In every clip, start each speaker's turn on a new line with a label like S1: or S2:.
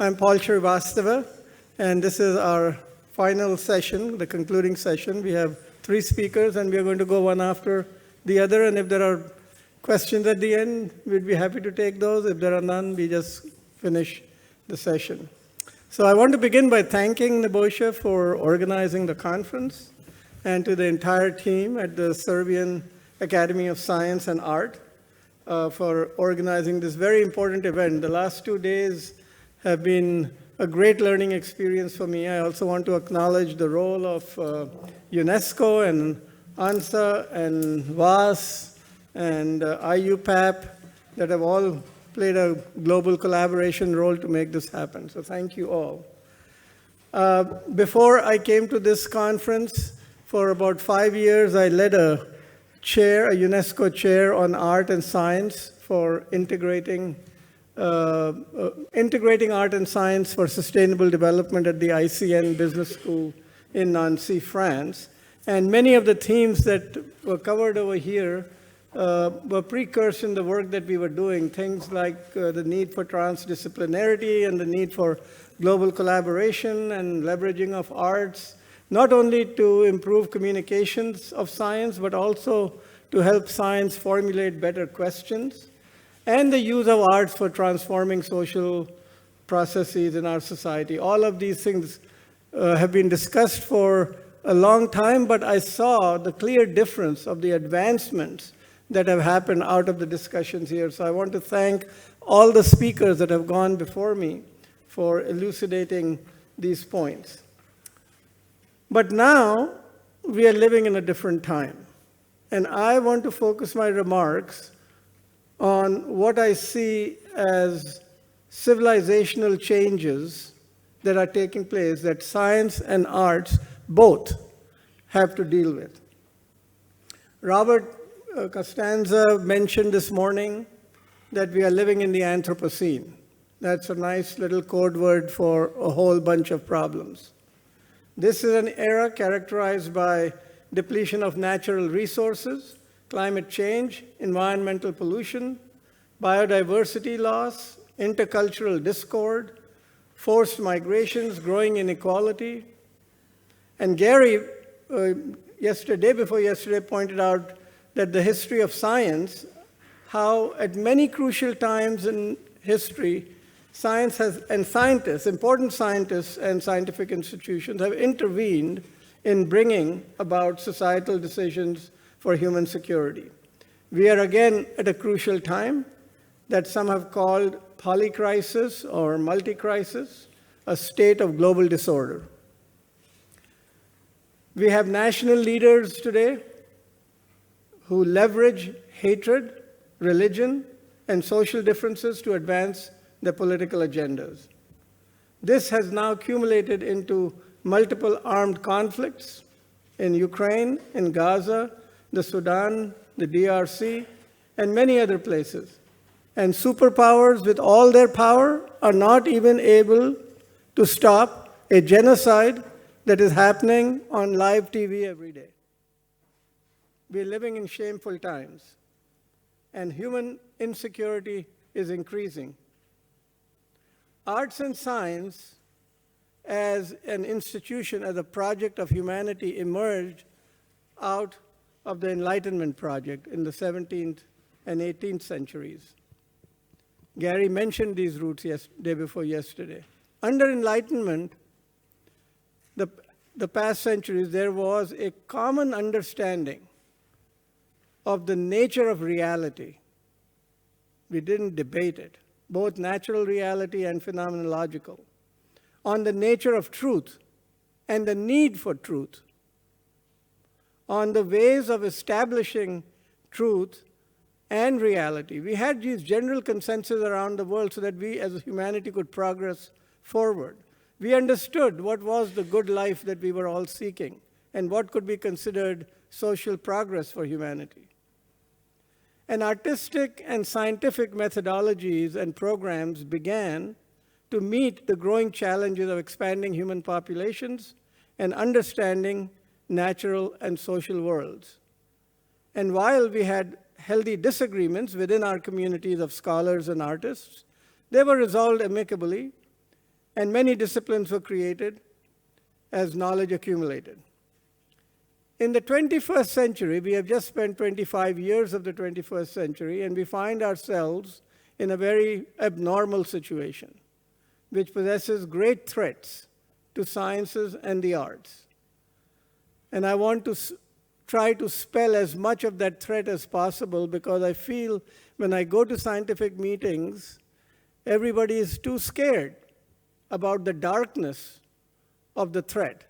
S1: I'm Paul Shrivastava, and this is our final session, the concluding session. We have 3 speakers, and we are going to go one after the other. And if there are questions at the end, we'd be happy to take those. If there are none, we just finish the session. So I want to begin by thanking Nebojša for organizing the conference and to the entire team at the Serbian Academy of Science and Art for organizing this very important event. The last 2 days have been a great learning experience for me. I also want to acknowledge the role of UNESCO and ANSA and WAAS and IUPAP that have all played a global collaboration role to make this happen. So thank you all. Before I came to this conference, for about 5 years, I led a UNESCO chair on art and science for integrating art and science for sustainable development at the ICN Business School in Nancy, France. And many of the themes that were covered over here were precursors in the work that we were doing, things like the need for transdisciplinarity and the need for global collaboration and leveraging of arts, not only to improve communications of science, but also to help science formulate better questions, and the use of arts for transforming social processes in our society. All of these things have been discussed for a long time, but I saw the clear difference of the advancements that have happened out of the discussions here. So I want to thank all the speakers that have gone before me for elucidating these points. But now we are living in a different time, and I want to focus my remarks on what I see as civilizational changes that are taking place that science and arts both have to deal with. Robert Costanza mentioned this morning that we are living in the Anthropocene. That's a nice little code word for a whole bunch of problems. This is an era characterized by depletion of natural resources, climate change, environmental pollution, biodiversity loss, intercultural discord, forced migrations, growing inequality. And Garry, day before yesterday, pointed out that the history of science, how at many crucial times in history, science has, and scientists, important scientists and scientific institutions have intervened in bringing about societal decisions for human security. We are again at a crucial time that some have called polycrisis or multi-crisis, a state of global disorder. We have national leaders today who leverage hatred, religion, and social differences to advance their political agendas. This has now accumulated into multiple armed conflicts in Ukraine, in Gaza, the Sudan, the DRC, and many other places. And superpowers with all their power are not even able to stop a genocide that is happening on live TV every day. We're living in shameful times, and human insecurity is increasing. Arts and science as an institution, as a project of humanity, emerged out of the Enlightenment project in the 17th and 18th centuries. Garry mentioned these roots day before yesterday. Under Enlightenment, the past centuries, there was a common understanding of the nature of reality. We didn't debate it, both natural reality and phenomenological, on the nature of truth and the need for truth, on the ways of establishing truth and reality. We had these general consensus around the world so that we as humanity could progress forward. We understood what was the good life that we were all seeking and what could be considered social progress for humanity. And artistic and scientific methodologies and programs began to meet the growing challenges of expanding human populations and understanding natural and social worlds. And while we had healthy disagreements within our communities of scholars and artists, they were resolved amicably and many disciplines were created as knowledge accumulated. In the 21st century, we have just spent 25 years of the 21st century, and we find ourselves in a very abnormal situation, which possesses great threats to sciences and the arts. And I want to try to spell as much of that threat as possible, because I feel when I go to scientific meetings, everybody is too scared about the darkness of the threat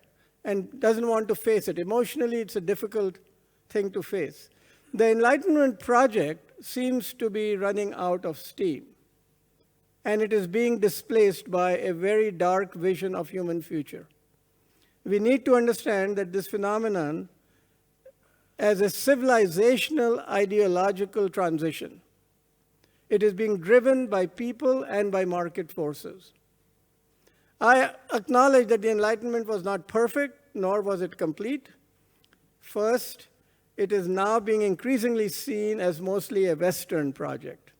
S1: and doesn't want to face it. Emotionally, it's a difficult thing to face. The Enlightenment project seems to be running out of steam, and it is being displaced by a very dark vision of human future. We need to understand that this phenomenon as a civilizational ideological transition. It is being driven by people and by market forces. I acknowledge that the Enlightenment was not perfect, nor was it complete. First, it is now being increasingly seen as mostly a Western project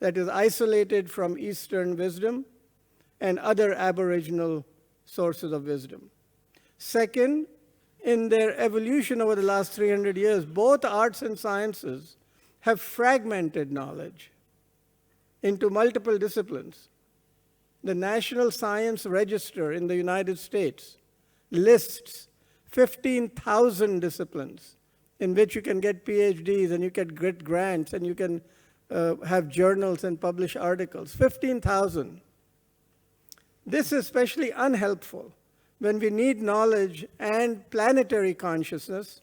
S1: that is isolated from Eastern wisdom and other Aboriginal sources of wisdom. Second, in their evolution over the last 300 years, both arts and sciences have fragmented knowledge into multiple disciplines. The National Science Register in the United States lists 15,000 disciplines in which you can get PhDs and you can get grants and you can have journals and publish articles. 15,000. This is especially unhelpful when we need knowledge and planetary consciousness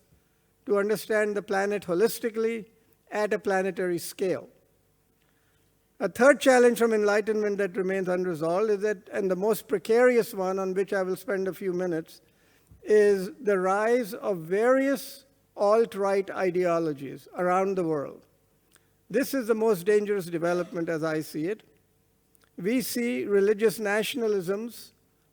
S1: to understand the planet holistically at a planetary scale. A third challenge from Enlightenment that remains unresolved is that, and the most precarious one on which I will spend a few minutes, is the rise of various alt-right ideologies around the world. This is the most dangerous development as I see it. We see religious nationalisms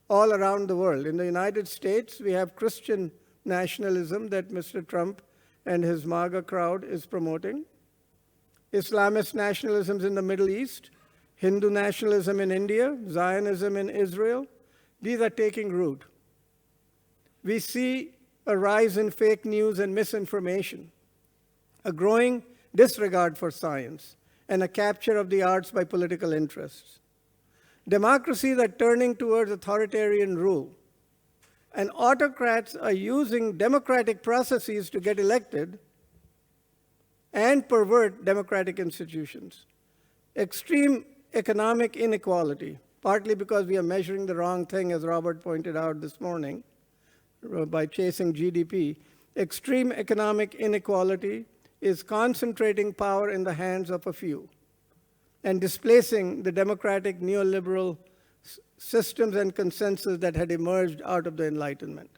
S1: all around the world. In the United States, we have Christian nationalism that Mr. Trump and his MAGA crowd is promoting. Islamist nationalisms in the Middle East, Hindu nationalism in India, Zionism in Israel, these are taking root. We see a rise in fake news and misinformation, a growing disregard for science, and a capture of the arts by political interests. Democracies are turning towards authoritarian rule, and autocrats are using democratic processes to get elected and pervert democratic institutions. Extreme economic inequality, partly because we are measuring the wrong thing, as Robert pointed out this morning, by chasing GDP. Extreme economic inequality is concentrating power in the hands of a few and displacing the democratic neoliberal systems and consensus that had emerged out of the Enlightenment.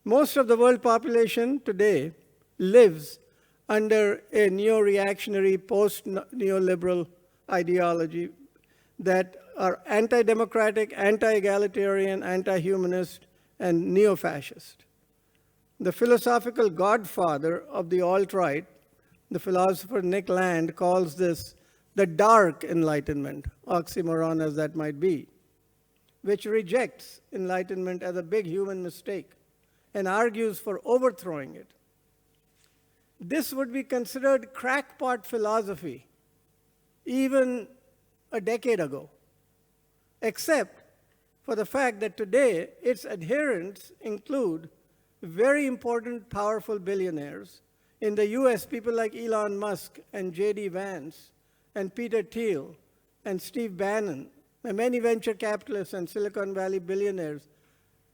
S1: Most of the world population today lives under a neo-reactionary, post-neoliberal ideology that are anti-democratic, anti-egalitarian, anti-humanist, and neo-fascist. The philosophical godfather of the alt-right, the philosopher Nick Land, calls this the dark Enlightenment, oxymoron as that might be, which rejects Enlightenment as a big human mistake and argues for overthrowing it. This would be considered crackpot philosophy even a decade ago, except for the fact that today its adherents include very important, powerful billionaires. In the US, people like Elon Musk and J.D. Vance and Peter Thiel and Steve Bannon, and many venture capitalists and Silicon Valley billionaires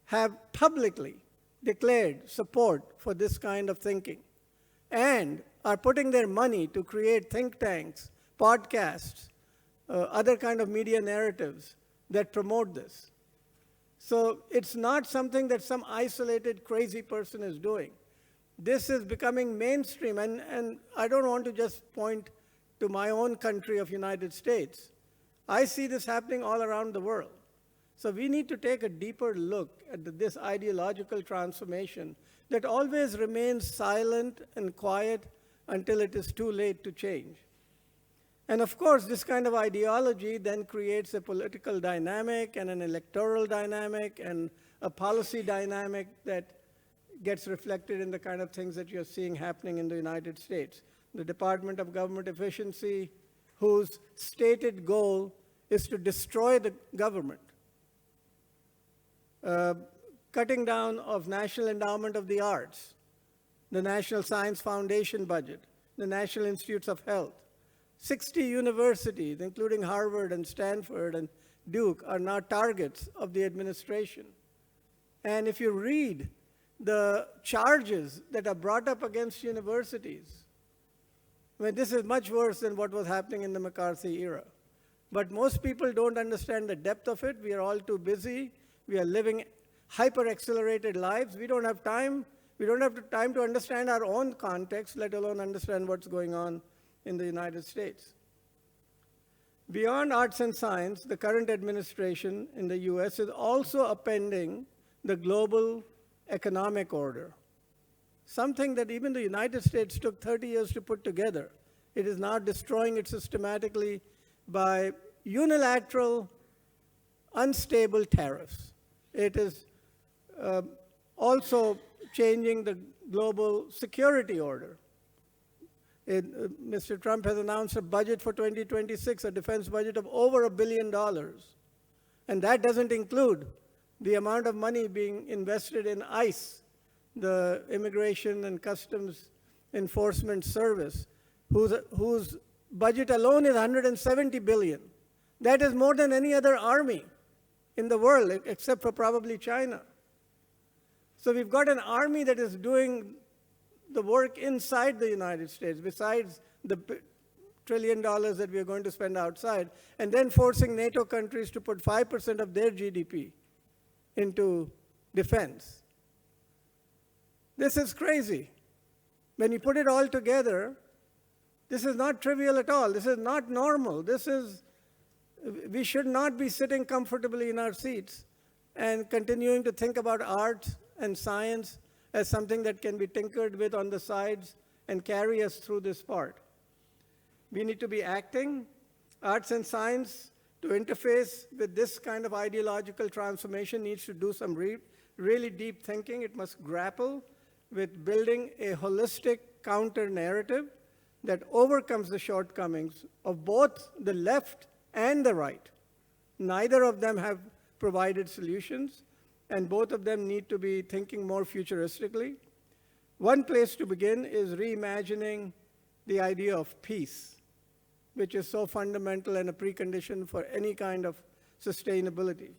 S1: have publicly declared support for this kind of thinking and are putting their money to create think tanks, podcasts, other kind of media narratives that promote this. So it's not something that some isolated crazy person is doing. This is becoming mainstream, and I don't want to just point to my own country of United States. I see this happening all around the world. So we need to take a deeper look at this ideological transformation that always remains silent and quiet until it is too late to change. And of course, this kind of ideology then creates a political dynamic and an electoral dynamic and a policy dynamic that gets reflected in the kind of things that you're seeing happening in the United States. The Department of Government Efficiency, whose stated goal is to destroy the government. Cutting down of National Endowment of the Arts, the National Science Foundation budget, the National Institutes of Health. 60 universities, including Harvard and Stanford and Duke, are now targets of the administration. And if you read the charges that are brought up against universities, I mean, this is much worse than what was happening in the McCarthy era. But most people don't understand the depth of it. We are all too busy. We are living hyper-accelerated lives. We don't have time. We don't have time to understand our own context, let alone understand what's going on in the United States. Beyond arts and science, the current administration in the US is also upending the global economic order, something that even the United States took 30 years to put together. It is now destroying it systematically by unilateral, unstable tariffs. It is also changing the global security order. Mr. Trump has announced a budget for 2026, a defense budget of over $1 billion. And that doesn't include the amount of money being invested in ICE, the Immigration and Customs Enforcement Service, whose budget alone is $170 billion. That is more than any other army in the world, except for probably China. So we've got an army that is doing the work inside the United States, besides the $1 trillion that we are going to spend outside, and then forcing NATO countries to put 5% of their GDP into defense. This is crazy. When you put it all together, this is not trivial at all. This is not normal. We should not be sitting comfortably in our seats and continuing to think about art and science as something that can be tinkered with on the sides and carry us through this part. We need to be acting. Arts and science, to interface with this kind of ideological transformation, needs to do some really deep thinking. It must grapple with building a holistic counter-narrative that overcomes the shortcomings of both the left and the right. Neither of them have provided solutions, and both of them need to be thinking more futuristically. One place to begin is reimagining the idea of peace, which is so fundamental and a precondition for any kind of sustainability.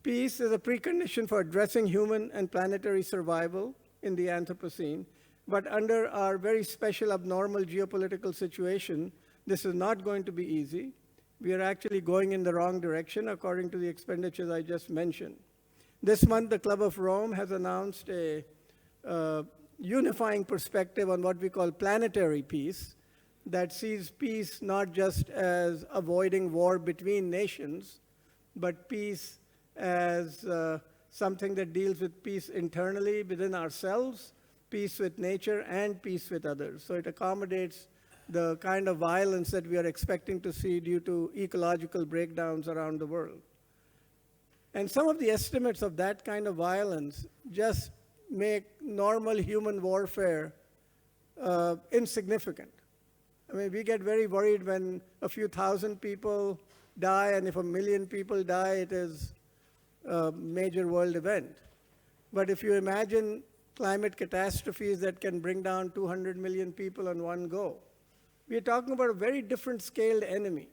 S1: Peace is a precondition for addressing human and planetary survival in the Anthropocene, but under our very special abnormal geopolitical situation, this is not going to be easy. We are actually going in the wrong direction according to the expenditures I just mentioned. This month, the Club of Rome has announced a unifying perspective on what we call planetary peace, that sees peace not just as avoiding war between nations, but peace as something that deals with peace internally within ourselves, peace with nature, and peace with others. So it accommodates the kind of violence that we are expecting to see due to ecological breakdowns around the world. And some of the estimates of that kind of violence just make normal human warfare insignificant. I mean, we get very worried when a few thousand people die, and if 1 million people die, it is a major world event. But if you imagine climate catastrophes that can bring down 200 million people on one go, we are talking about a very different scaled enemy.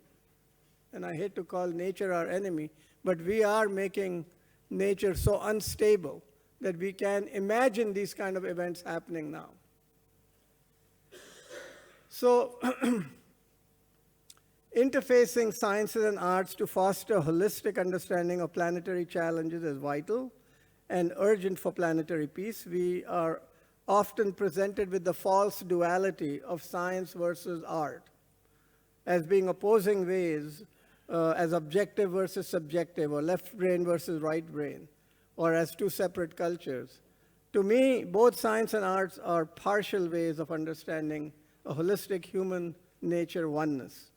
S1: And I hate to call nature our enemy, but we are making nature so unstable that we can imagine these kind of events happening now. So interfacing sciences and arts to foster a holistic understanding of planetary challenges is vital and urgent for planetary peace. We are often presented with the false duality of science versus art as being opposing ways, as objective versus subjective, or left brain versus right brain, or as two separate cultures. To me, both science and arts are partial ways of understanding a holistic human nature oneness.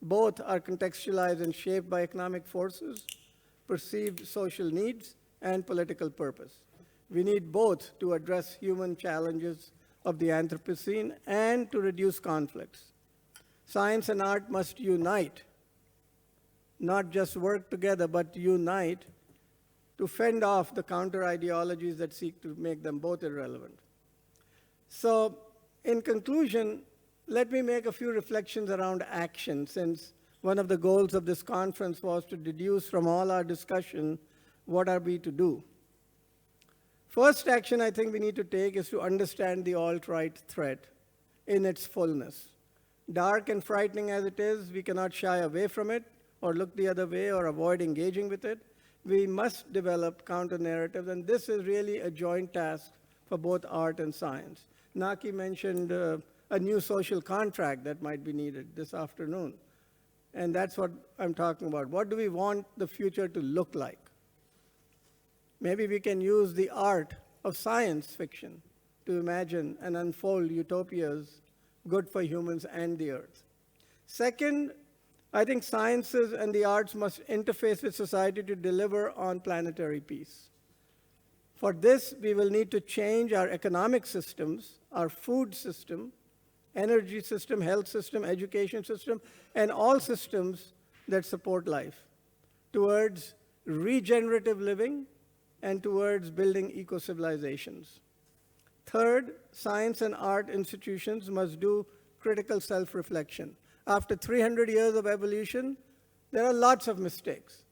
S1: Both are contextualized and shaped by economic forces, perceived social needs, and political purpose. We need both to address human challenges of the Anthropocene and to reduce conflicts. Science and art must unite, not just work together, but unite to fend off the counter-ideologies that seek to make them both irrelevant. So, in conclusion, let me make a few reflections around action, since one of the goals of this conference was to deduce from all our discussion what are we to do. First action I think we need to take is to understand the alt-right threat in its fullness. Dark and frightening as it is, we cannot shy away from it or look the other way or avoid engaging with it. We must develop counter-narratives, and this is really a joint task for both art and science. Naki mentioned a new social contract that might be needed this afternoon, and that's what I'm talking about. What do we want the future to look like? Maybe we can use the art of science fiction to imagine and unfold utopias good for humans and the earth. Second, I think sciences and the arts must interface with society to deliver on planetary peace. For this, we will need to change our economic systems, our food system, energy system, health system, education system, and all systems that support life towards regenerative living and towards building eco-civilizations. Third, science and art institutions must do critical self-reflection. After 300 years of evolution, there are lots of mistakes.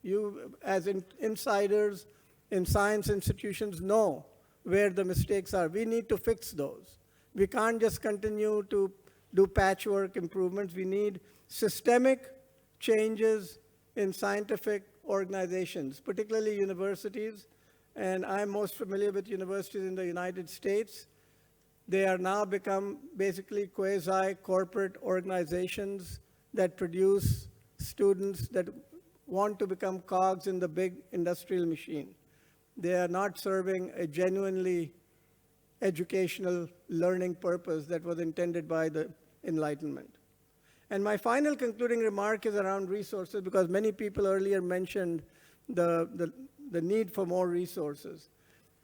S1: You, as insiders in science institutions, know where the mistakes are. We need to fix those. We can't just continue to do patchwork improvements. We need systemic changes in scientific organizations, particularly universities. And I'm most familiar with universities in the United States. They are now become basically quasi-corporate organizations that produce students that want to become cogs in the big industrial machine. They are not serving a genuinely educational learning purpose that was intended by the Enlightenment. And my final concluding remark is around resources, because many people earlier mentioned the need for more resources.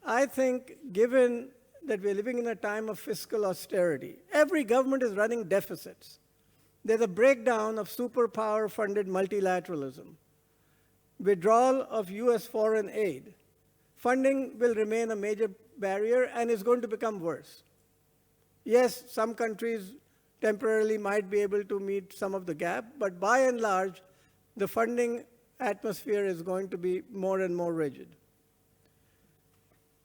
S1: I think given that we're living in a time of fiscal austerity, every government is running deficits. There's a breakdown of superpower-funded multilateralism, withdrawal of US foreign aid. Funding will remain a major barrier and is going to become worse. Yes, some countries temporarily might be able to meet some of the gap, but by and large, the funding atmosphere is going to be more and more rigid.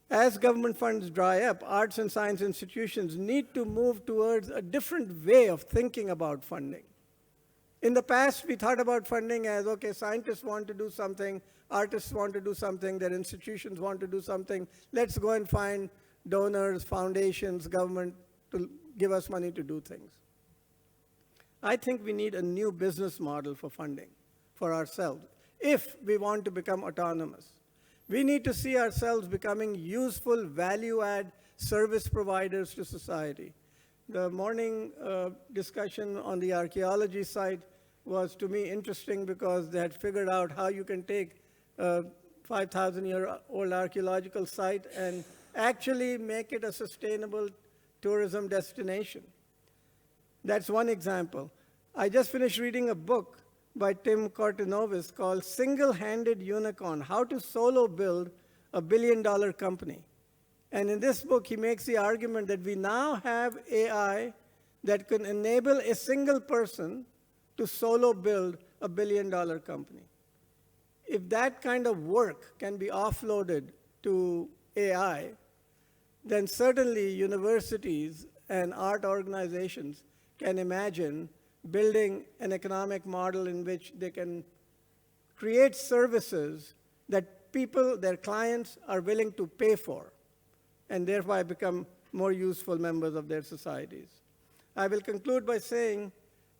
S1: As government funds dry up, arts and science institutions need to move towards a different way of thinking about funding. In the past, we thought about funding as, okay, scientists want to do something, artists want to do something, their institutions want to do something. Let's go and find donors, foundations, government to give us money to do things. I think we need a new business model for funding for ourselves if we want to become autonomous. We need to see ourselves becoming useful, value-add service providers to society. The morning discussion on the archaeology side was, to me, interesting because they had figured out how you can take a 5,000-year-old archaeological site and actually make it a sustainable tourism destination. That's one example. I just finished reading a book by Tim Kortinovis called Single-Handed Unicorn, How to Solo Build a $1 billion Company. And in this book, he makes the argument that we now have AI that can enable a single person to solo build a $1 billion company. If that kind of work can be offloaded to AI, then certainly universities and art organizations can imagine building an economic model in which they can create services that people, their clients, are willing to pay for, and thereby become more useful members of their societies. I will conclude by saying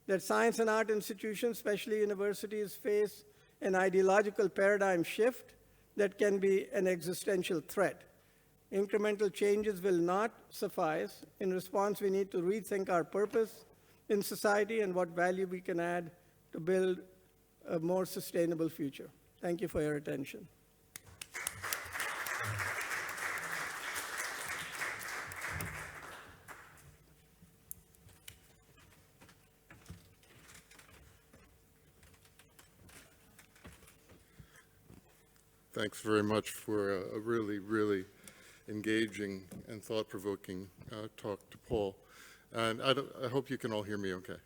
S1: that science and art institutions, especially universities, face an ideological paradigm shift that can be an existential threat. Incremental changes will not suffice. In response, we need to rethink our purpose, in society and what value we can add to build a more sustainable future. Thank you for your attention.
S2: Thanks very much for a really, really engaging and thought-provoking talk to Paul. And I hope you can all hear me okay.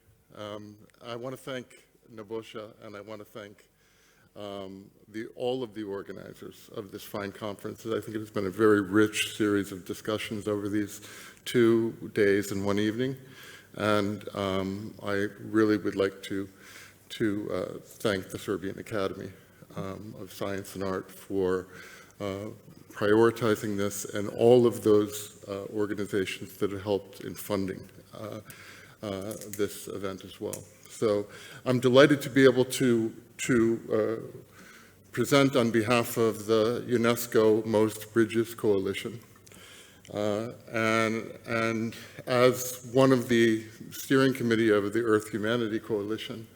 S2: I want to thank Nebojsa, and I want to thank all of the organizers of this fine conference. I think it has been a very rich series of discussions over these 2 days and 1 evening. And I really would like to thank the Serbian Academy of Science and Art for prioritizing this, and all of those organizations that have helped in funding this event as well. So I'm delighted to be able to present on behalf of the UNESCO-MOST Bridges Coalition. And as one of the steering committee of the Earth Humanity Coalition,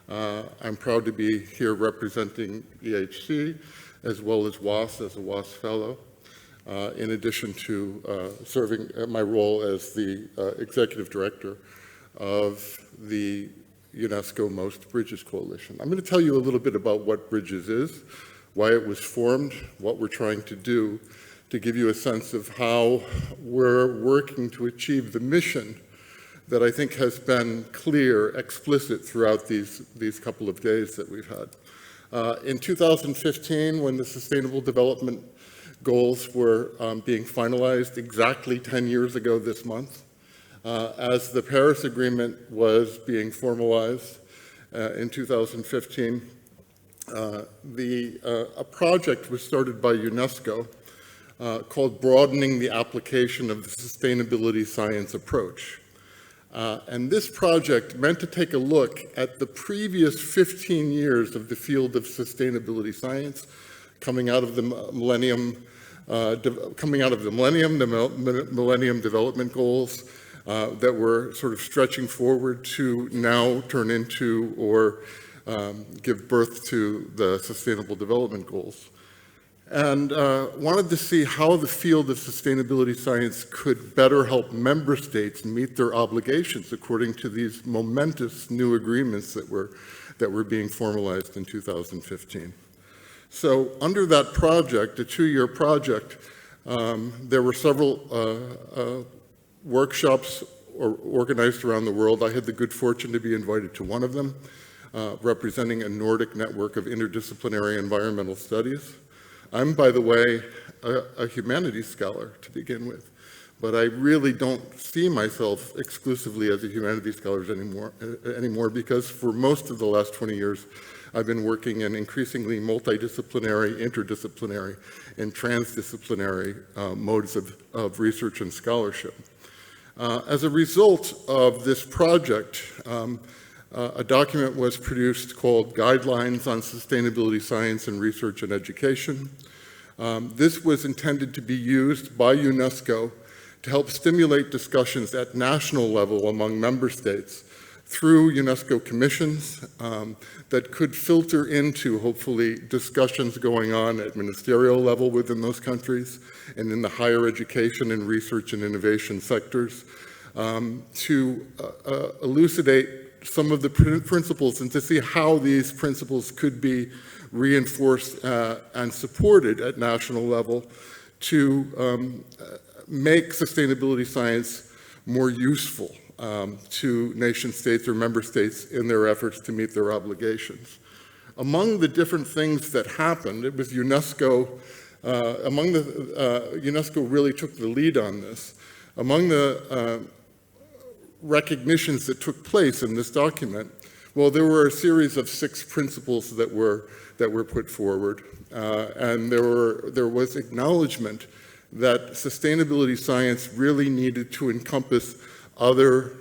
S2: I'm proud to be here representing EHC, as well as WAAS as a WAAS Fellow, in addition to serving my role as the Executive Director of the UNESCO-MOST Bridges Coalition. I'm going to tell you a little bit about what Bridges is, why it was formed, what we're trying to do, to give you a sense of how we're working to achieve the mission that I think has been clear, explicit throughout these couple of days that we've had. In 2015, when the Sustainable Development Goals were being finalized, exactly 10 years ago this month, as the Paris Agreement was being formalized in 2015, a project was started by UNESCO called Broadening the Application of the Sustainability Science Approach. And this project meant to take a look at the previous 15 years of the field of sustainability science, coming out of the Millennium Development Goals that were sort of stretching forward to now turn into or give birth to the Sustainable Development Goals. And wanted to see how the field of sustainability science could better help member states meet their obligations according to these momentous new agreements that were being formalized in 2015. So under that project, a 2-year project, there were several workshops organized around the world. I had the good fortune to be invited to one of them, representing a Nordic network of interdisciplinary environmental studies. I'm, by the way, a humanities scholar to begin with, but I really don't see myself exclusively as a humanities scholar anymore because for most of the last 20 years, I've been working in increasingly multidisciplinary, interdisciplinary, and transdisciplinary modes of research and scholarship. As a result of this project, a document was produced called Guidelines on Sustainability Science and Research and Education. This was intended to be used by UNESCO to help stimulate discussions at national level among member states through UNESCO commissions that could filter into, hopefully, discussions going on at ministerial level within those countries and in the higher education and research and innovation sectors to elucidate some of the principles and to see how these principles could be reinforced and supported at national level to make sustainability science more useful to nation states or member states in their efforts to meet their obligations. Among the different things that happened, it was UNESCO, UNESCO really took the lead on this. Among the recognitions that took place in this document, well, there were a series of 6 principles that were put forward, and there was acknowledgement that sustainability science really needed to encompass other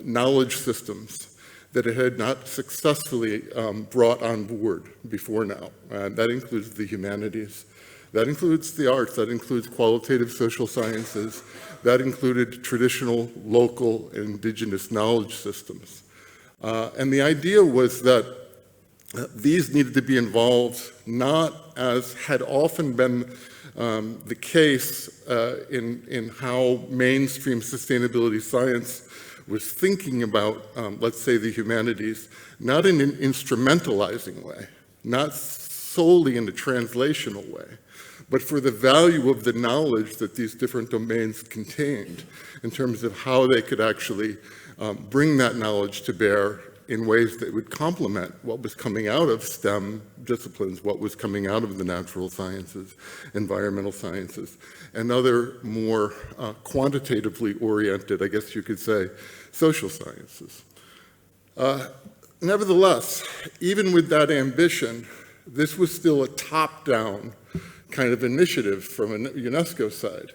S2: knowledge systems that it had not successfully brought on board before now. That includes the humanities, That includes the arts, that includes qualitative social sciences, that included traditional, local, and indigenous knowledge systems. And the idea was that these needed to be involved not as had often been the case in how mainstream sustainability science was thinking about, let's say, the humanities, not in an instrumentalizing way, not solely in a translational way, but for the value of the knowledge that these different domains contained in terms of how they could actually bring that knowledge to bear in ways that would complement what was coming out of STEM disciplines, what was coming out of the natural sciences, environmental sciences, and other more quantitatively oriented, I guess you could say, social sciences. Nevertheless, even with that ambition, this was still a top-down kind of initiative from a UNESCO side.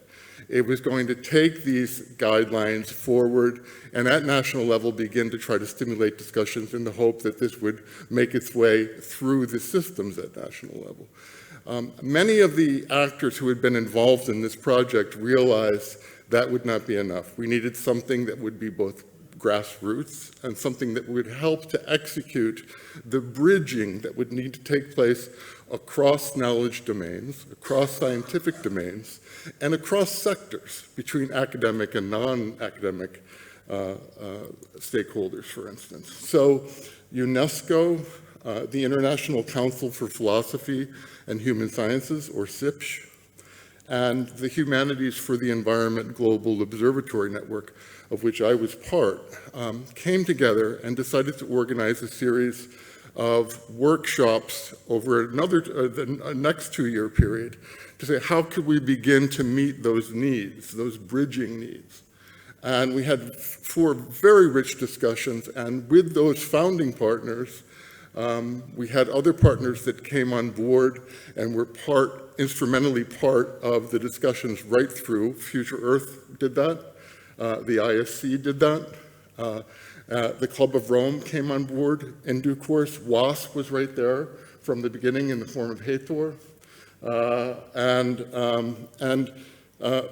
S2: It was going to take these guidelines forward and at national level begin to try to stimulate discussions in the hope that this would make its way through the systems at national level. Many of the actors who had been involved in this project realized that would not be enough. We needed something that would be both grassroots and something that would help to execute the bridging that would need to take place across knowledge domains, across scientific domains, and across sectors between academic and non-academic stakeholders, for instance. So UNESCO, the International Council for Philosophy and Human Sciences, or CIPSH, and the Humanities for the Environment Global Observatory Network, of which I was part, came together and decided to organize a series of workshops over the next 2-year period to say, how could we begin to meet those needs, those bridging needs? And we had 4 very rich discussions, and with those founding partners, we had other partners that came on board and were instrumentally part of the discussions right through. Future Earth did that. The ISC did that. The Club of Rome came on board in due course. WAAS was right there from the beginning in the form of Hathor. And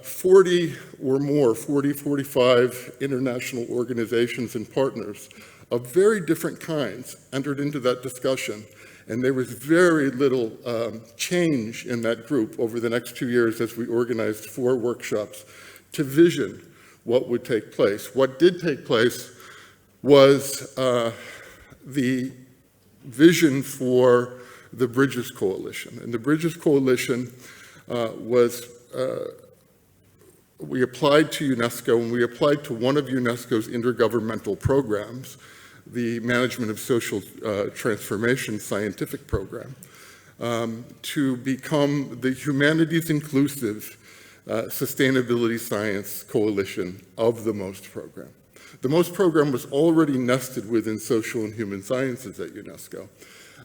S2: 40 or more, 40, 45 international organizations and partners of very different kinds entered into that discussion. And there was very little change in that group over the next 2 years as we organized 4 workshops to vision what would take place. What did take place was the vision for the Bridges Coalition. And the Bridges Coalition we applied to UNESCO, and we applied to one of UNESCO's intergovernmental programs, the Management of Social Transformation Scientific Program, to become the Humanities Inclusive Sustainability Science Coalition of the MOST program. The MOST program was already nested within social and human sciences at UNESCO.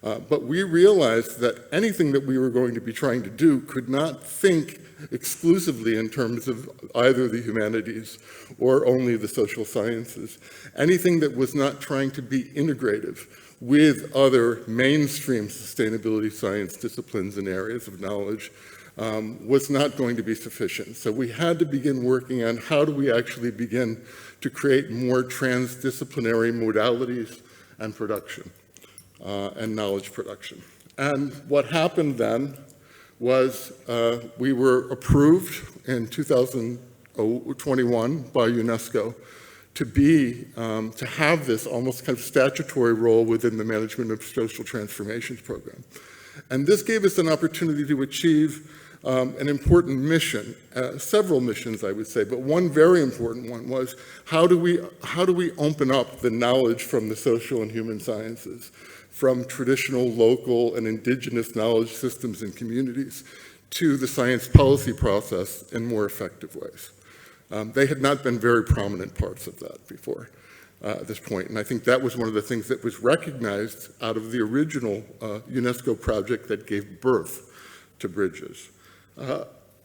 S2: But we realized that anything that we were going to be trying to do could not think exclusively in terms of either the humanities or only the social sciences. Anything that was not trying to be integrative with other mainstream sustainability science disciplines and areas of knowledge was not going to be sufficient. So we had to begin working on how do we actually begin to create more transdisciplinary modalities and production. And knowledge production. And what happened then was we were approved in 2021 by UNESCO to have this almost kind of statutory role within the Management of Social Transformations program. And this gave us an opportunity to achieve an important mission, several missions I would say, but one very important one was how do we open up the knowledge from the social and human sciences, from traditional, local, and indigenous knowledge systems and communities to the science policy process in more effective ways. They had not been very prominent parts of that before this point, and I think that was one of the things that was recognized out of the original UNESCO project that gave birth to Bridges.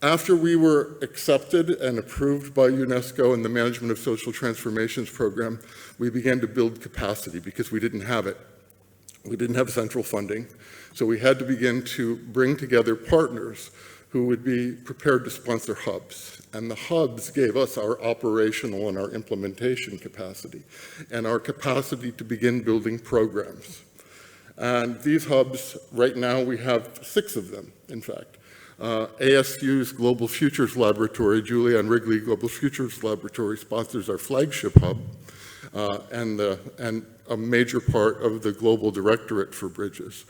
S2: After we were accepted and approved by UNESCO in the Management of Social Transformations program, we began to build capacity because we didn't have it. We didn't have central funding, so we had to begin to bring together partners who would be prepared to sponsor hubs. And the hubs gave us our operational and our implementation capacity and our capacity to begin building programs. And these hubs, right now we have 6 of them, in fact. ASU's Global Futures Laboratory, Julianne Wrigley Global Futures Laboratory, sponsors our flagship hub and a major part of the Global Directorate for Bridges.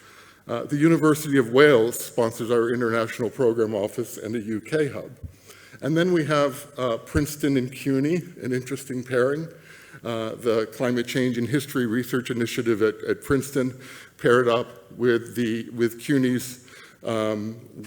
S2: The University of Wales sponsors our International Program Office and a UK hub. And then we have Princeton and CUNY, an interesting pairing. The Climate Change in History Research Initiative at Princeton paired up with CUNY's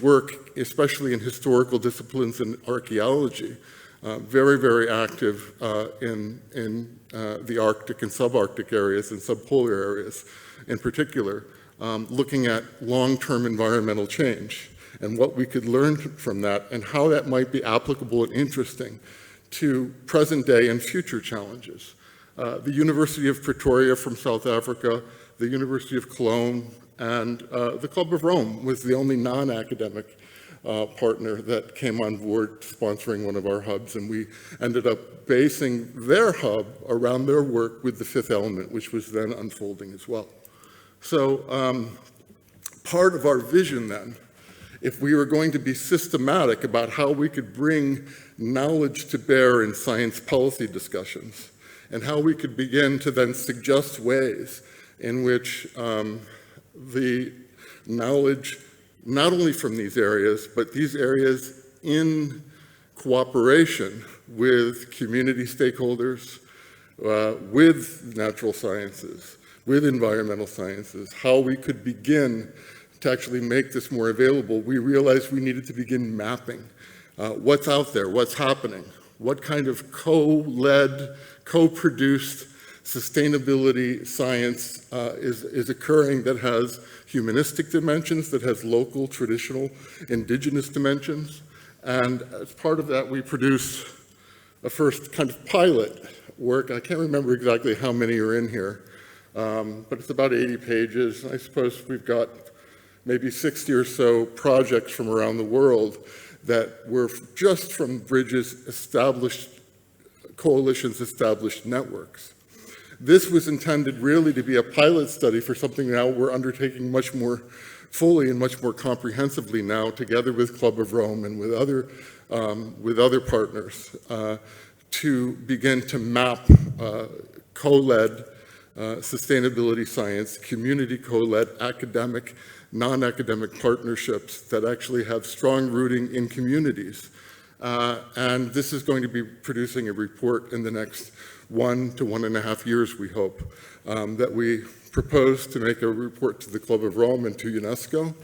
S2: work, especially in historical disciplines and archaeology. Very, very active in the Arctic and subarctic areas and subpolar areas in particular, looking at long-term environmental change and what we could learn from that and how that might be applicable and interesting to present day and future challenges. The University of Pretoria from South Africa, the University of Cologne, and the Club of Rome was the only non-academic partner that came on board sponsoring one of our hubs, and we ended up basing their hub around their work with the Fifth Element, which was then unfolding as well. So part of our vision then, if we were going to be systematic about how we could bring knowledge to bear in science policy discussions, and how we could begin to then suggest ways in which the knowledge, not only from these areas, but these areas in cooperation with community stakeholders, with natural sciences, with environmental sciences, how we could begin to actually make this more available. We realized we needed to begin mapping what's out there, what's happening, what kind of co-led, co-produced sustainability science is occurring that has humanistic dimensions, that has local, traditional, indigenous dimensions. And as part of that, we produce a first kind of pilot work. I can't remember exactly how many are in here, but it's about 80 pages. I suppose we've got maybe 60 or so projects from around the world that were just from Bridges established coalitions, established networks. This was intended really to be a pilot study for something now we're undertaking much more fully and much more comprehensively now, together with Club of Rome and with other partners, to begin to map co-led sustainability science, community co-led academic, non-academic partnerships that actually have strong rooting in communities. And this is going to be producing a report in the next 1 to 1.5 years, we hope, that we propose to make a report to the Club of Rome and to UNESCO.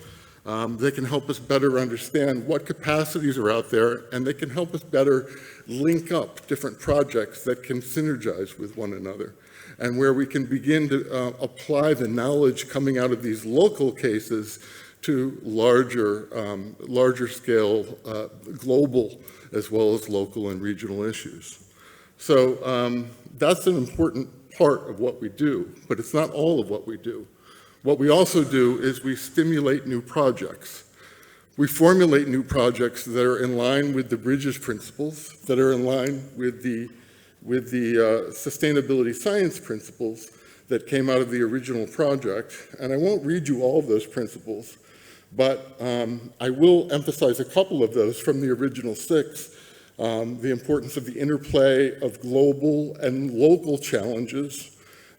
S2: They can help us better understand what capacities are out there, and they can help us better link up different projects that can synergize with one another, and where we can begin to apply the knowledge coming out of these local cases to larger scale, global, as well as local and regional issues. So that's an important part of what we do, but it's not all of what we do. What we also do is we stimulate new projects. We formulate new projects that are in line with the Bridges principles, that are in line with the sustainability science principles that came out of the original project. And I won't read you all of those principles, but I will emphasize a couple of those from the original 6. The importance of the interplay of global and local challenges.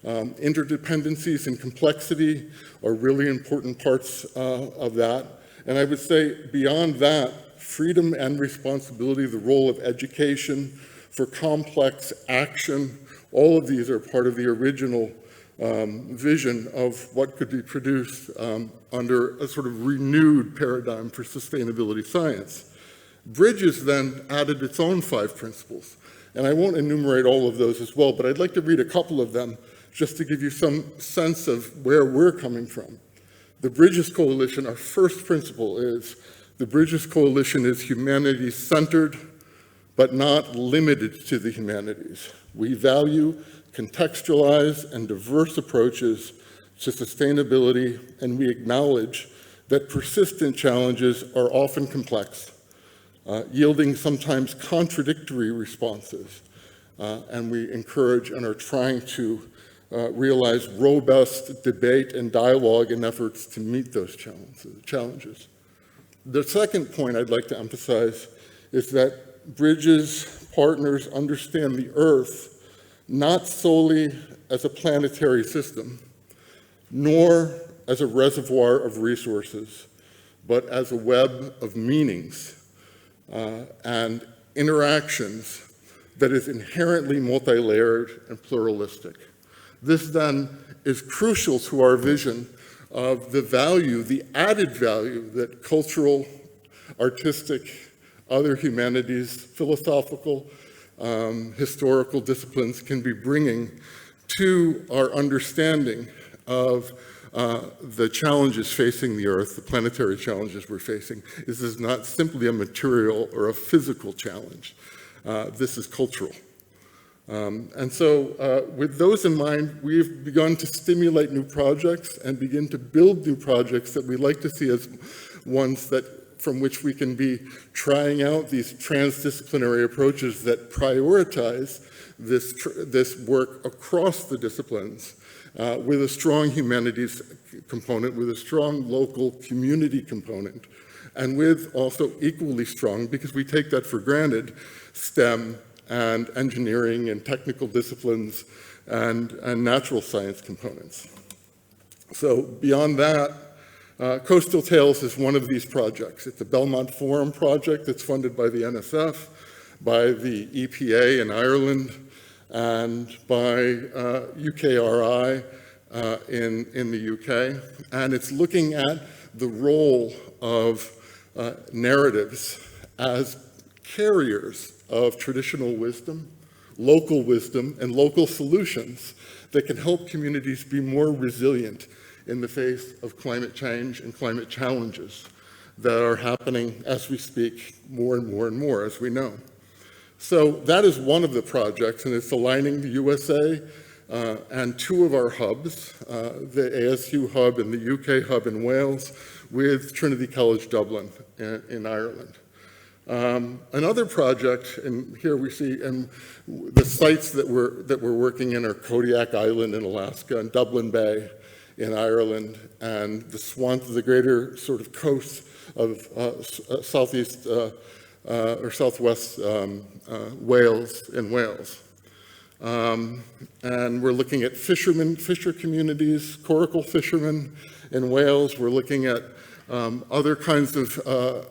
S2: Interdependencies and complexity are really important parts of that. And I would say beyond that, freedom and responsibility, the role of education for complex action, all of these are part of the original vision of what could be produced under a sort of renewed paradigm for sustainability science. Bridges then added its own 5 principles, and I won't enumerate all of those as well, but I'd like to read a couple of them just to give you some sense of where we're coming from. The Bridges Coalition, our first principle is, the Bridges Coalition is humanity-centered, but not limited to the humanities. We value contextualized and diverse approaches to sustainability, and we acknowledge that persistent challenges are often complex, yielding sometimes contradictory responses. And we encourage and are trying to realize robust debate and dialogue in efforts to meet those challenges. The second point I'd like to emphasize is that Bridges partners understand the Earth not solely as a planetary system, nor as a reservoir of resources, but as a web of meanings and interactions that is inherently multi-layered and pluralistic. This then is crucial to our vision of the value, the added value that cultural, artistic, other humanities, philosophical, historical disciplines can be bringing to our understanding of the challenges facing the Earth, the planetary challenges we're facing. This is not simply a material or a physical challenge. This is cultural. And so with those in mind, we've begun to stimulate new projects and begin to build new projects that we'd like to see as ones from which we can be trying out these transdisciplinary approaches that prioritize this work across the disciplines with a strong humanities component, with a strong local community component, and with also equally strong, because we take that for granted, STEM and engineering and technical disciplines and natural science components. So beyond that, Coastal Tales is one of these projects. It's a Belmont Forum project that's funded by the NSF, by the EPA in Ireland, and by UKRI in the UK. And it's looking at the role of narratives as carriers of traditional wisdom, and local solutions that can help communities be more resilient in the face of climate change and climate challenges that are happening as we speak more and more and more, as we know. So that is one of the projects, and it's aligning the USA and two of our hubs, the ASU hub and the UK hub in Wales, with Trinity College Dublin in Ireland. Another project, and here we see, and the sites that we're working in are Kodiak Island in Alaska and Dublin Bay in Ireland, and the greater sort of coast of southeast or southwest Wales in Wales. And we're looking at fisher communities, coracle fishermen in Wales. We're looking at other kinds of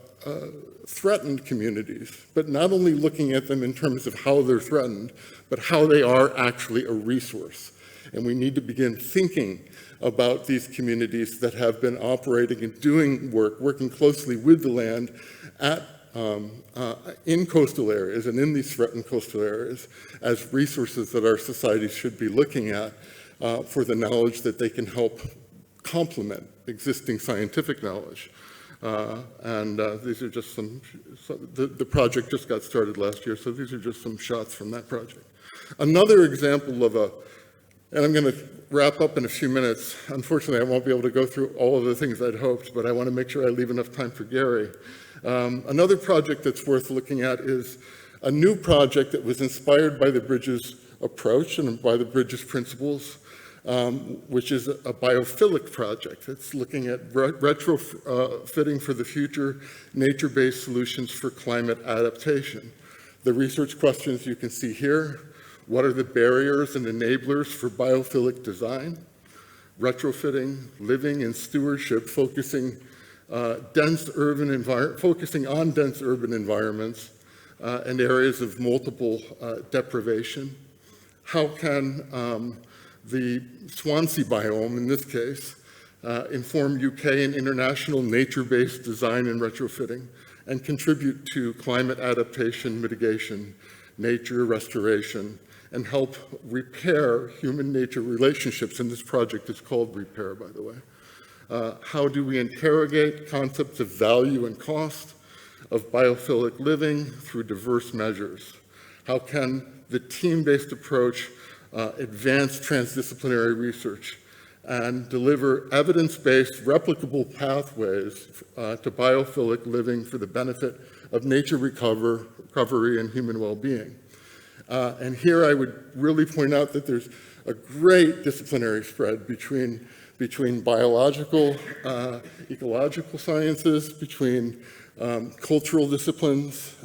S2: threatened communities, but not only looking at them in terms of how they're threatened, but how they are actually a resource. And we need to begin thinking about these communities that have been operating and doing work, working closely with the land in coastal areas and in these threatened coastal areas as resources that our societies should be looking at for the knowledge that they can help complement existing scientific knowledge. These are just the project just got started last year, so these are just some shots from that project. Another example of and I'm going to wrap up in a few minutes. Unfortunately, I won't be able to go through all of the things I'd hoped, but I want to make sure I leave enough time for Garry. Another project that's worth looking at is a new project that was inspired by the Bridges approach and by the Bridges principles, which is a biophilic project. It's looking at retrofitting for the future nature-based solutions for climate adaptation. The research questions you can see here: what are the barriers and enablers for biophilic design? Retrofitting, living, and stewardship, focusing on dense urban environments and areas of multiple deprivation. How can the Swansea biome, in this case, inform UK and international nature-based design and retrofitting, and contribute to climate adaptation, mitigation, nature restoration, and help repair human-nature relationships? And this project is called Repair, by the way. How do we interrogate concepts of value and cost of biophilic living through diverse measures? How can the team-based approach advance transdisciplinary research and deliver evidence-based, replicable pathways to biophilic living for the benefit of nature recovery and human well-being. And here I would really point out that there's a great disciplinary spread between biological, ecological sciences, between cultural disciplines,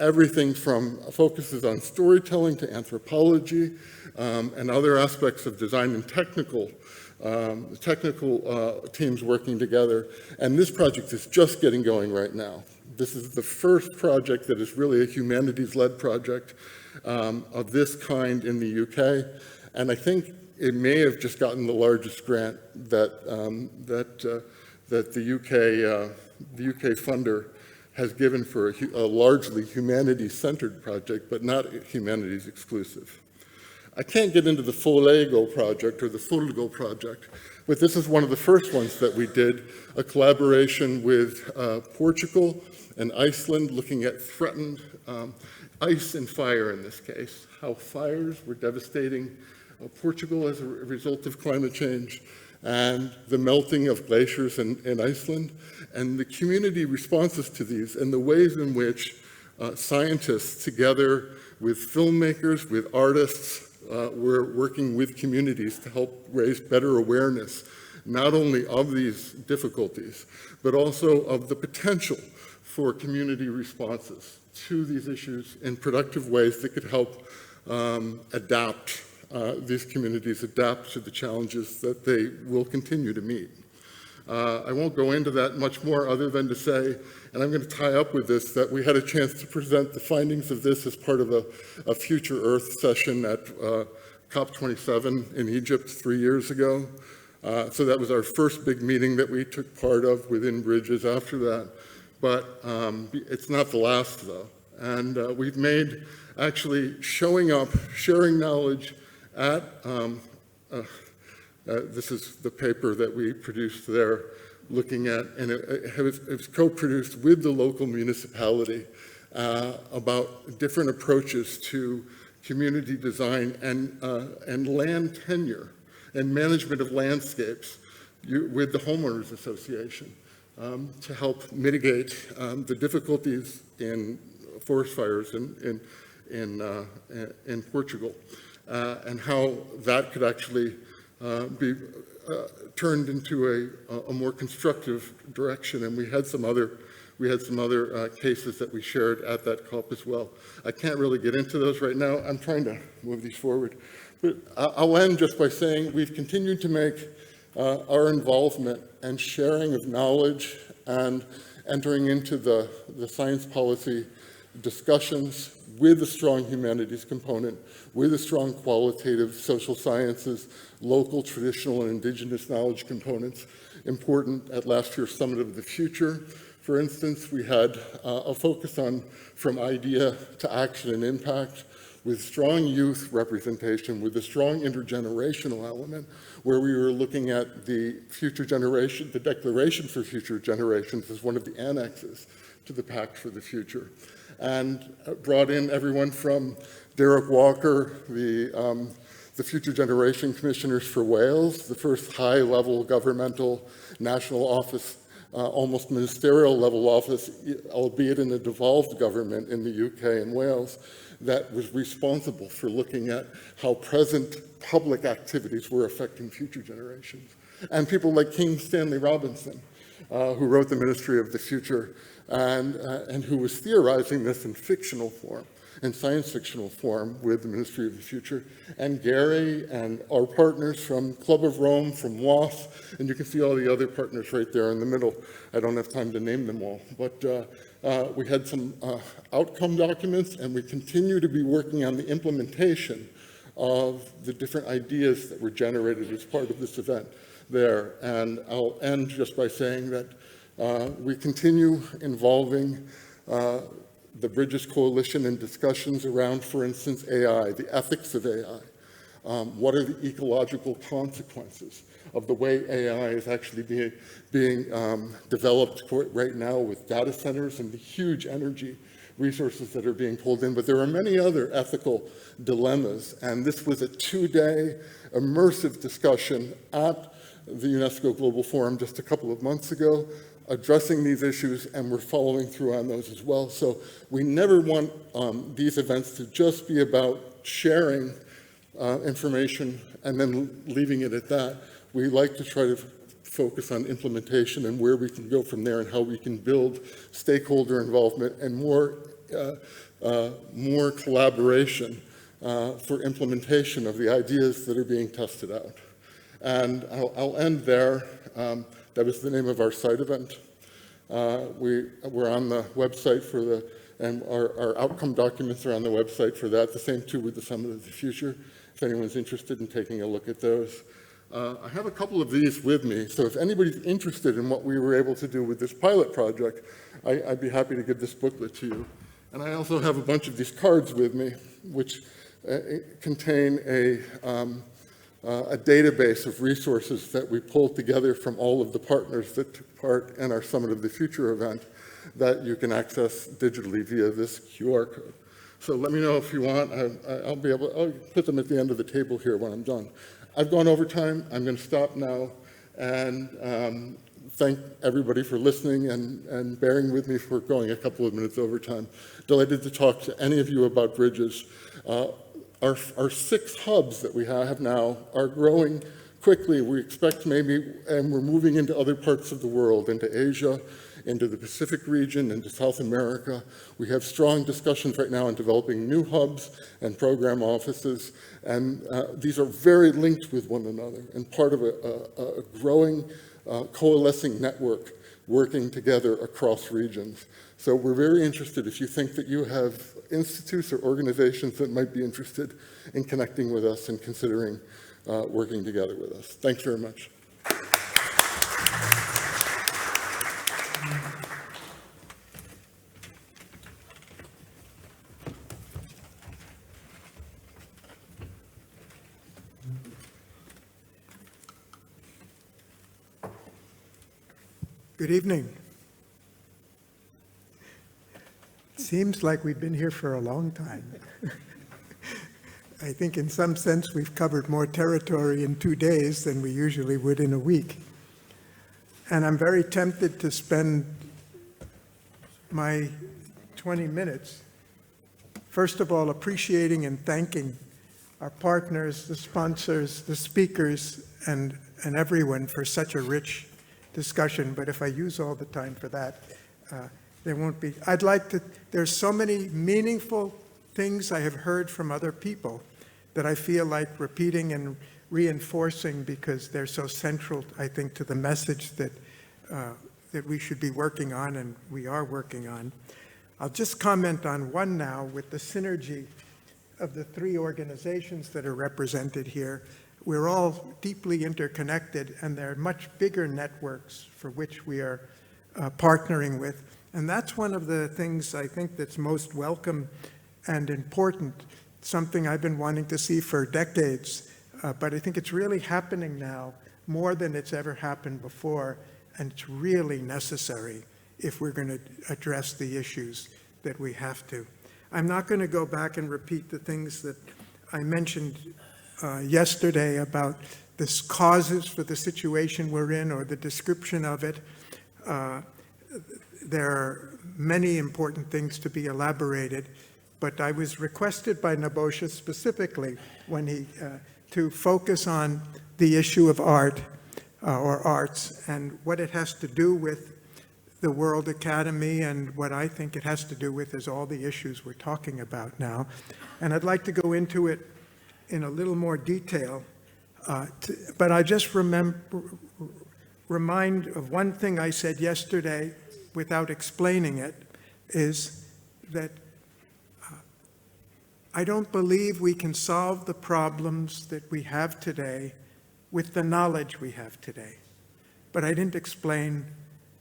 S2: everything from focuses on storytelling to anthropology and other aspects of design and technical teams working together. And this project is just getting going right now. This is the first project that is really a humanities-led project of this kind in the UK. And I think it may have just gotten the largest grant that the UK funder has given for a largely humanities-centered project, but not humanities exclusive. I can't get into the Folego project or the Fulgo project, but this is one of the first ones that we did, a collaboration with Portugal and Iceland, looking at threatened ice and fire in this case, how fires were devastating Portugal as a result of climate change, and the melting of glaciers in Iceland, and the community responses to these, and the ways in which scientists, together with filmmakers, with artists, were working with communities to help raise better awareness, not only of these difficulties, but also of the potential for community responses to these issues in productive ways that could help adapt these communities adapt to the challenges that they will continue to meet. I won't go into that much more other than to say, and I'm going to tie up with this, that we had a chance to present the findings of this as part of a Future Earth session at COP27 in Egypt 3 years ago. So that was our first big meeting that we took part of within Bridges after that. But it's not the last, though. And we've made actually showing up, sharing knowledge at, this is the paper that we produced there, looking at, and it was co-produced with the local municipality about different approaches to community design and land tenure and management of landscapes with the Homeowners Association to help mitigate the difficulties in forest fires in Portugal. And how that could actually be turned into a more constructive direction. And we had some other cases that we shared at that COP as well. I can't really get into those right now. I'm trying to move these forward. But I'll end just by saying we've continued to make our involvement and sharing of knowledge and entering into the science policy discussions with a strong humanities component, with a strong qualitative social sciences, local, traditional, and indigenous knowledge components, important at last year's Summit of the Future. For instance, we had a focus on from idea to action and impact, with strong youth representation, with a strong intergenerational element, where we were looking at the future generation, the Declaration for Future Generations as one of the annexes to the Pact for the Future, and brought in everyone from Derek Walker, the Future Generation Commissioners for Wales, the first high-level governmental national office, almost ministerial level office, albeit in a devolved government in the UK and Wales, that was responsible for looking at how present public activities were affecting future generations. And people like King Stanley Robinson, who wrote The Ministry of the Future, and who was theorizing this in fictional form, in science fictional form with the Ministry of the Future, and Garry and our partners from Club of Rome, from WAAS, and you can see all the other partners right there in the middle. I don't have time to name them all, but we had some outcome documents, and we continue to be working on the implementation of the different ideas that were generated as part of this event there. And I'll end just by saying that we continue involving the Bridges Coalition in discussions around, for instance, AI, the ethics of AI. What are the ecological consequences of the way AI is actually being developed right now with data centers and the huge energy resources that are being pulled in, but there are many other ethical dilemmas. And this was a 2-day immersive discussion at the UNESCO Global Forum just a couple of months ago, addressing these issues, and we're following through on those as well. So we never want these events to just be about sharing information and then leaving it at that. We like to try to focus on implementation and where we can go from there and how we can build stakeholder involvement and more collaboration for implementation of the ideas that are being tested out. And I'll end there. That was the name of our site event. We're on the website for the, and our outcome documents are on the website for that. The same too with the Summit of the Future, if anyone's interested in taking a look at those. I have a couple of these with me, so if anybody's interested in what we were able to do with this pilot project, I'd be happy to give this booklet to you. And I also have a bunch of these cards with me, which contain a database of resources that we pulled together from all of the partners that took part in our Summit of the Future event that you can access digitally via this QR code. So let me know if you want. I'll put them at the end of the table here when I'm done. I've gone over time. I'm going to stop now and thank everybody for listening and bearing with me for going a couple of minutes over time. Delighted to talk to any of you about bridges. Our 6 hubs that we have now are growing quickly. We expect maybe, and we're moving into other parts of the world, into Asia, into the Pacific region, into South America. We have strong discussions right now on developing new hubs and program offices, and these are very linked with one another and part of a growing coalescing network working together across regions. So we're very interested if you think that you have institutes or organizations that might be interested in connecting with us and considering working together with us. Thanks very much.
S3: Good evening. It seems like we've been here for a long time. I think in some sense we've covered more territory in 2 days than we usually would in a week. And I'm very tempted to spend my 20 minutes, first of all, appreciating and thanking our partners, the sponsors, the speakers, and everyone for such a rich discussion. But if I use all the time for that, there won't be. I'd like to, there's so many meaningful things I have heard from other people that I feel like repeating and reinforcing because they're so central, I think, to the message that we should be working on and we are working on. I'll just comment on one now with the synergy of the 3 organizations that are represented here. We're all deeply interconnected, and there are much bigger networks for which we are partnering with. And that's one of the things I think that's most welcome and important, something I've been wanting to see for decades. But I think it's really happening now more than it's ever happened before, and it's really necessary if we're going to address the issues that we have to. I'm not going to go back and repeat the things that I mentioned yesterday about the causes for the situation we're in or the description of it. There are many important things to be elaborated, but I was requested by Nebojsa specifically when he to focus on the issue of art or arts and what it has to do with the World Academy, and what I think it has to do with is all the issues we're talking about now. And I'd like to go into it in a little more detail, but I just remind of one thing I said yesterday without explaining it, is that I don't believe we can solve the problems that we have today with the knowledge we have today. But I didn't explain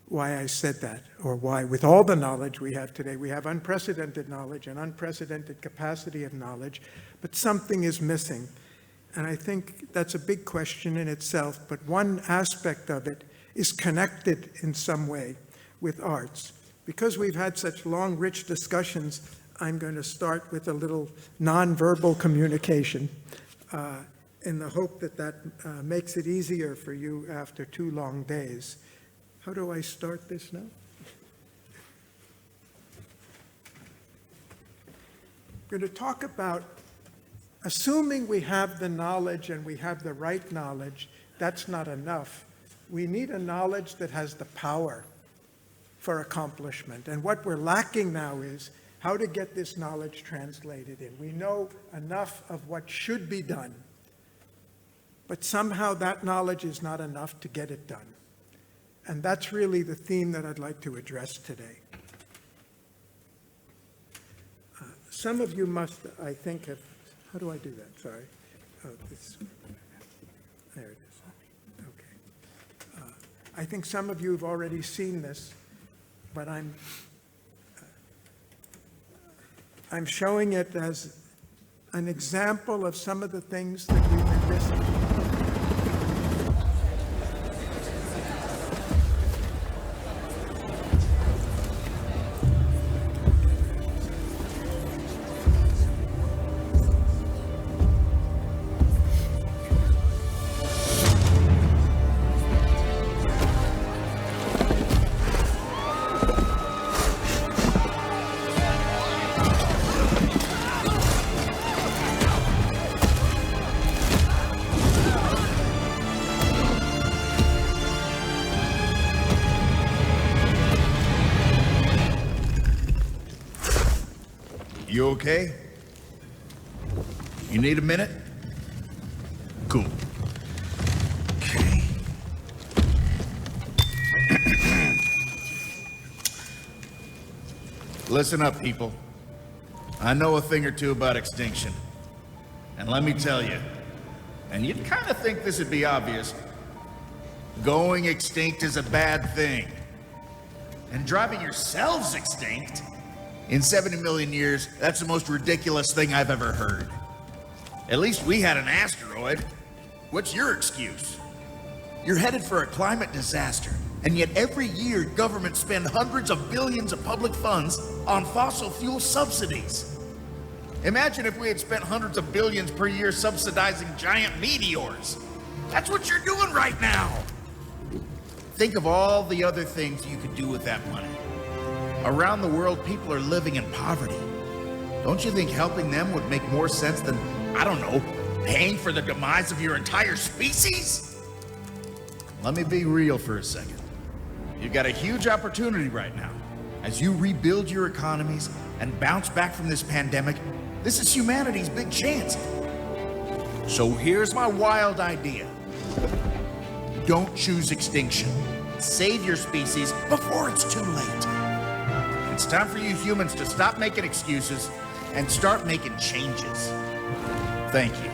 S3: why I said that, or why with all the knowledge we have today, we have unprecedented knowledge and unprecedented capacity of knowledge, but something is missing. And I think that's a big question in itself, but one aspect of it is connected in some way with arts. Because we've had such long, rich discussions, I'm going to start with a little nonverbal communication in the hope that that makes it easier for you after 2 long days. How do I start this now? I'm going to talk about assuming we have the knowledge and we have the right knowledge. That's not enough. We need a knowledge that has the power for accomplishment. And what we're lacking now is how to get this knowledge translated in. We know enough of what should be done, but somehow that knowledge is not enough to get it done. And that's really the theme that I'd like to address today. Some of you must, I think, have, how do I do that? Sorry. Oh, there it is. Okay. I think some of you have already seen this, but I'm showing it as an example of some of the things that we've been missing.
S4: You okay? You need a minute? Cool. Okay. Listen up, people. I know a thing or two about extinction. And let me tell you, and you'd kind of think this would be obvious, going extinct is a bad thing. And driving yourselves extinct? In 70 million years, that's the most ridiculous thing I've ever heard. At least we had an asteroid. What's your excuse? You're headed for a climate disaster, and yet every year governments spend hundreds of billions of public funds on fossil fuel subsidies. Imagine if we had spent hundreds of billions per year subsidizing giant meteors. That's what you're doing right now. Think of all the other things you could do with that money. Around the world, people are living in poverty. Don't you think helping them would make more sense than, I don't know, paying for the demise of your entire species? Let me be real for a second. You've got a huge opportunity right now. As you rebuild your economies and bounce back from this pandemic, this is humanity's big chance. So here's my wild idea. Don't choose extinction. Save your species before it's too late. It's time for you humans to stop making excuses and start making changes. Thank you.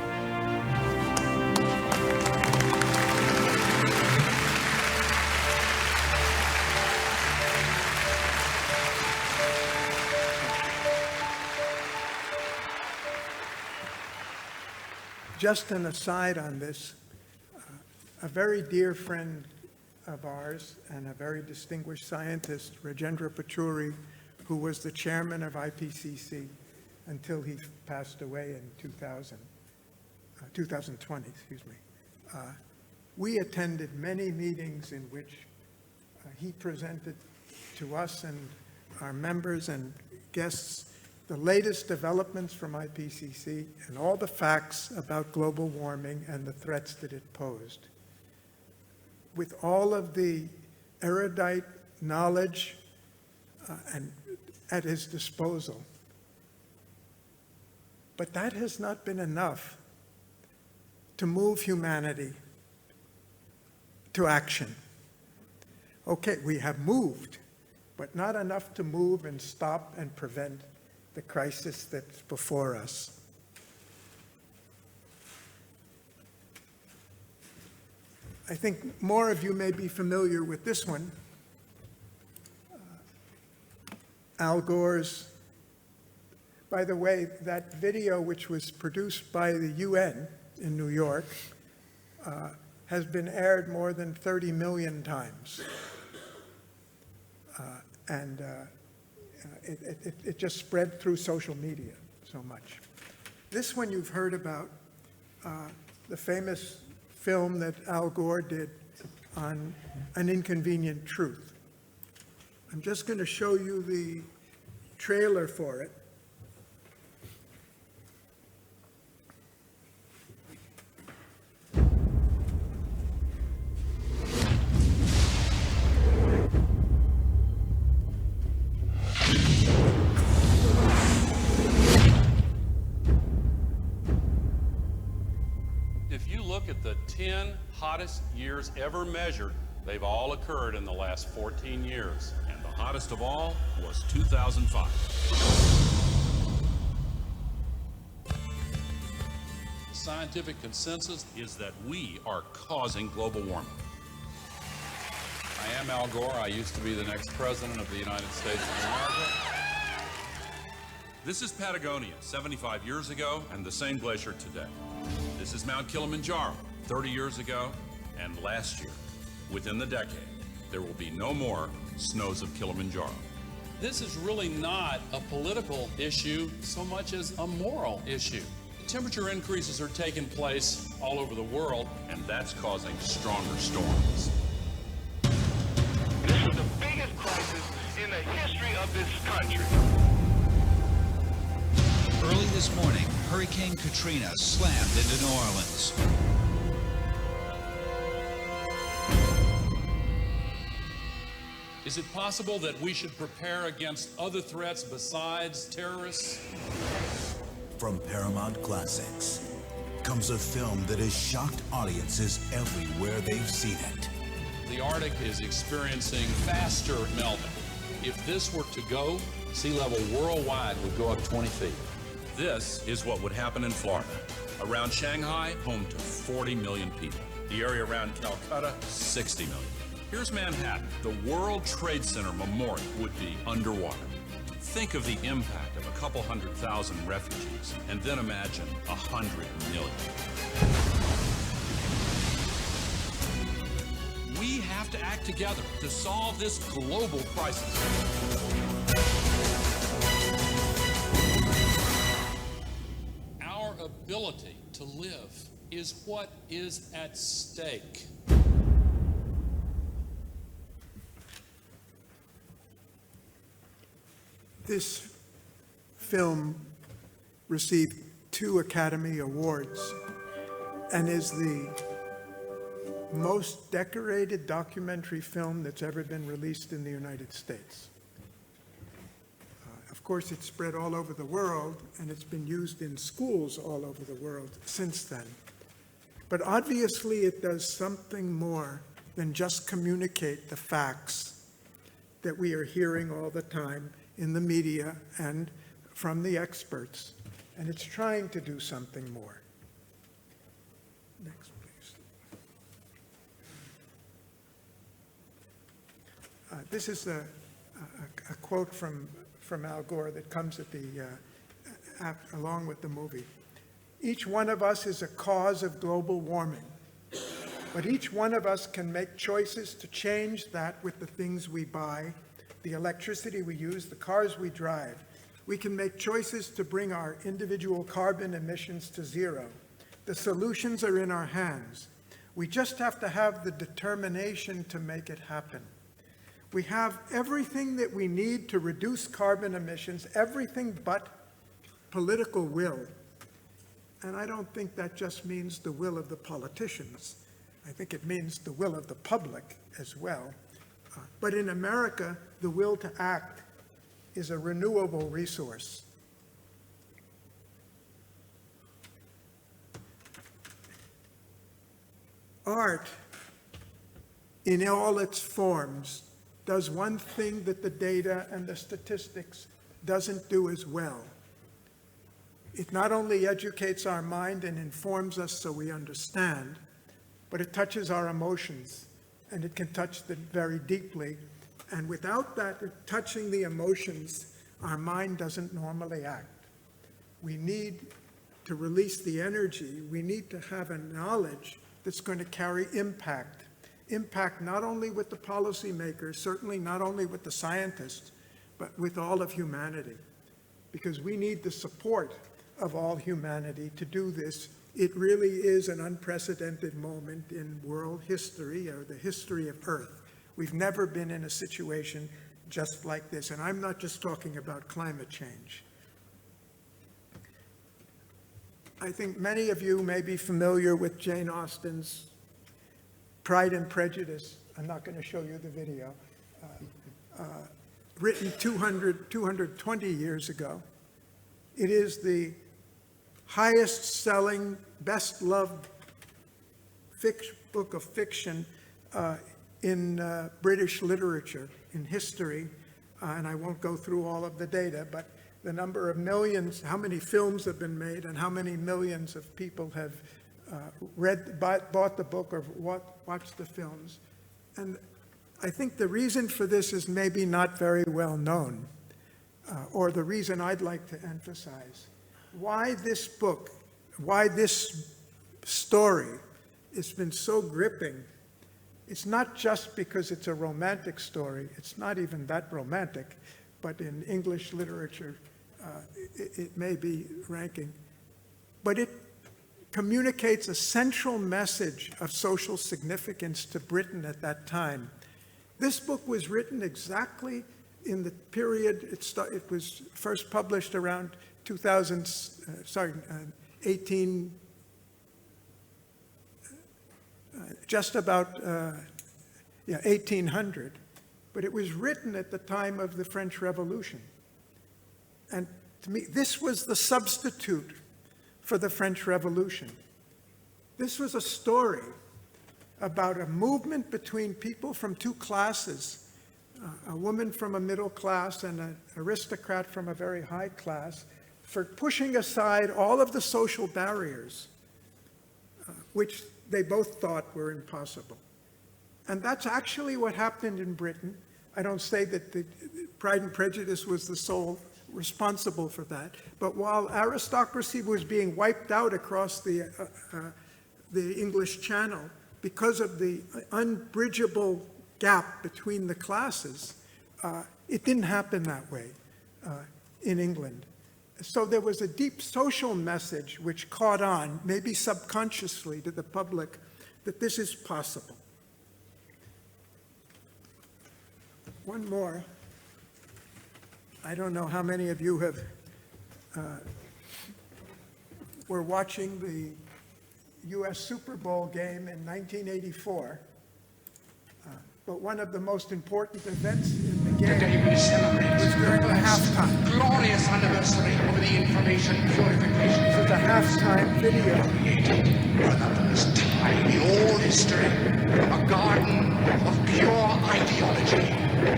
S3: Just an aside on this, a very dear friend of ours and a very distinguished scientist, Regenerative, who was the chairman of IPCC until he passed away in 2020, we attended many meetings in which he presented to us and our members and guests the latest developments from IPCC and all the facts about global warming and the threats that it posed. With all of the erudite knowledge and at his disposal. But that has not been enough to move humanity to action. Okay, we have moved, but not enough to move and stop and prevent the crisis that's before us. I think more of you may be familiar with this one. Al Gore's, by the way, that video, which was produced by the UN in New York, has been aired more than 30 million times. And it just spread through social media so much. This one you've heard about, the famous film that Al Gore did on An Inconvenient Truth. I'm just going to show you the trailer for it.
S5: If you look at the 10 hottest years ever measured, they've all occurred in the last 14 years. And the hottest of all was 2005. The scientific consensus is that we are causing global warming. I am Al Gore. I used to be the next president of the United States of America. This is Patagonia 75 years ago and the same glacier today. This is Mount Kilimanjaro 30 years ago and last year. Within the decade, there will be no more snows of Kilimanjaro. This is really not a political issue so much as a moral issue. Temperature increases are taking place all over the world, and that's causing stronger storms.
S6: This is the biggest crisis in the history of this country.
S7: Early this morning, Hurricane Katrina slammed into New Orleans.
S5: Is it possible that we should prepare against other threats besides terrorists?
S8: From Paramount Classics comes a film that has shocked audiences everywhere they've seen it.
S5: The Arctic is experiencing faster melting. If this were to go, sea level worldwide would go up 20 feet. This is what would happen in Florida. Around Shanghai, home to 40 million people. The area around Calcutta, 60 million. Here's Manhattan. The World Trade Center Memorial would be underwater. Think of the impact of a couple 100,000 refugees, and then imagine 100 million. We have to act together to solve this global crisis. Our ability to live is what is at stake.
S3: This film received 2 Academy Awards and is the most decorated documentary film that's ever been released in the United States. Of course, it's spread all over the world, and it's been used in schools all over the world since then. But obviously, it does something more than just communicate the facts that we are hearing all the time in the media and from the experts, and it's trying to do something more. Next, please. This is a quote from Al Gore that comes at the along with the movie. Each one of us is a cause of global warming, but each one of us can make choices to change that with the things we buy, the electricity we use, the cars we drive. We can make choices to bring our individual carbon emissions to zero. The solutions are in our hands. We just have to have the determination to make it happen. We have everything that we need to reduce carbon emissions, everything but political will. And I don't think that just means the will of the politicians. I think it means the will of the public as well. But in America, the will to act is a renewable resource. Art, in all its forms, does one thing that the data and the statistics doesn't do as well. It not only educates our mind and informs us so we understand, but it touches our emotions, and it can touch them very deeply. And without that touching the emotions, our mind doesn't normally act. We need to release the energy. We need to have a knowledge that's going to carry impact. impact not only with the policymakers, certainly not only with the scientists, but with all of humanity. Because we need the support of all humanity to do this. It really is an unprecedented moment in world history, or the history of Earth. We've never been in a situation just like this, and I'm not just talking about climate change. I think many of you may be familiar with Jane Austen's Pride and Prejudice. I'm not going to show you the video. Written 220 years ago. It is the highest selling, best loved book of fiction in British literature, in history. And I won't go through all of the data, but the number of millions, how many films have been made, and how many millions of people have bought the book or watched the films. And I think the reason for this is maybe not very well known, or the reason I'd like to emphasize. Why this book, why this story has been so gripping. It's not just because it's a romantic story. It's not even that romantic, but in English literature, it may be ranking. But it communicates a central message of social significance to Britain at that time. This book was written exactly in the period, it was first published around 18, just about 1800, but it was written at the time of the French Revolution. And to me, this was the substitute for the French Revolution. This was a story about a movement between people from two classes, a woman from a middle class and an aristocrat from a very high class, for pushing aside all of the social barriers, which they both thought were impossible. And that's actually what happened in Britain. I don't say that the Pride and Prejudice was the sole responsible for that, but while aristocracy was being wiped out across the English Channel because of the unbridgeable gap between the classes, it didn't happen that way in England. So there was a deep social message which caught on, maybe subconsciously to the public, that this is possible. One more. I don't know how many of you have were watching the US Super Bowl game in 1984. But one of the most important events in the game
S9: Today we celebrate
S3: was during the halftime.
S9: glorious anniversary of the information purification.
S3: This is a halftime video.
S9: Created one of the most time in all history, a garden of pure ideology,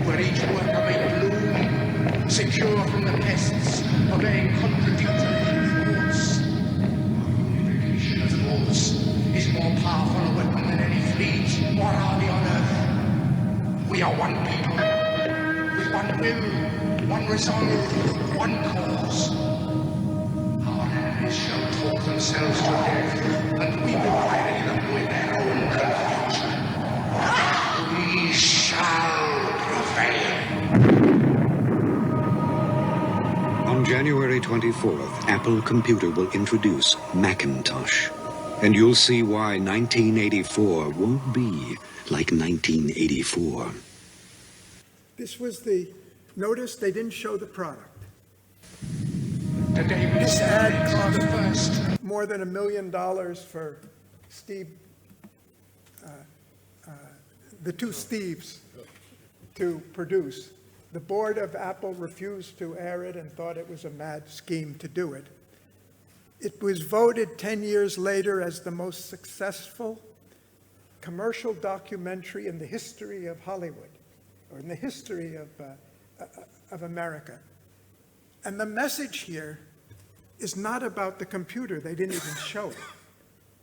S9: where each worker may bloom, secure from the pests, obeying contradictory laws. Purification of laws is more powerful a weapon than any fleet or army on earth. We are one people, with one will, one resolve, one cause. Our enemies shall talk themselves to death, and we will bury them with their own confusion. We shall prevail.
S10: On January 24th, Apple Computer will introduce Macintosh. And you'll see why 1984 won't be like 1984.
S3: This was the, notice they didn't show the product.
S9: Today we
S3: This ad
S9: celebrate the first
S3: cost more than $1 million for Steve, the two Steves, to produce. The board of Apple refused to air it and thought it was a mad scheme to do it. It was voted 10 years later as the most successful commercial documentary in the history of Hollywood, or in the history of America. And the message here is not about the computer. They didn't even show it.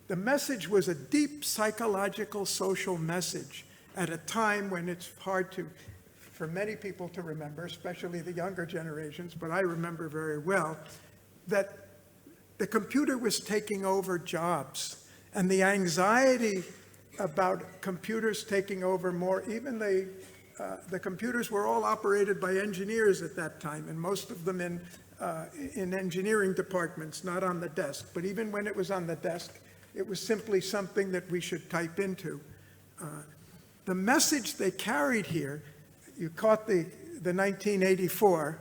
S3: The message was a deep psychological social message at a time when it's hard for many people to remember, especially the younger generations, but I remember very well, that the computer was taking over jobs, and the anxiety about computers taking over more. Even the computers were all operated by engineers at that time, and most of them in engineering departments, not on the desk. But even when it was on the desk, it was simply something that we should type into. The message they carried here, you caught the 1984.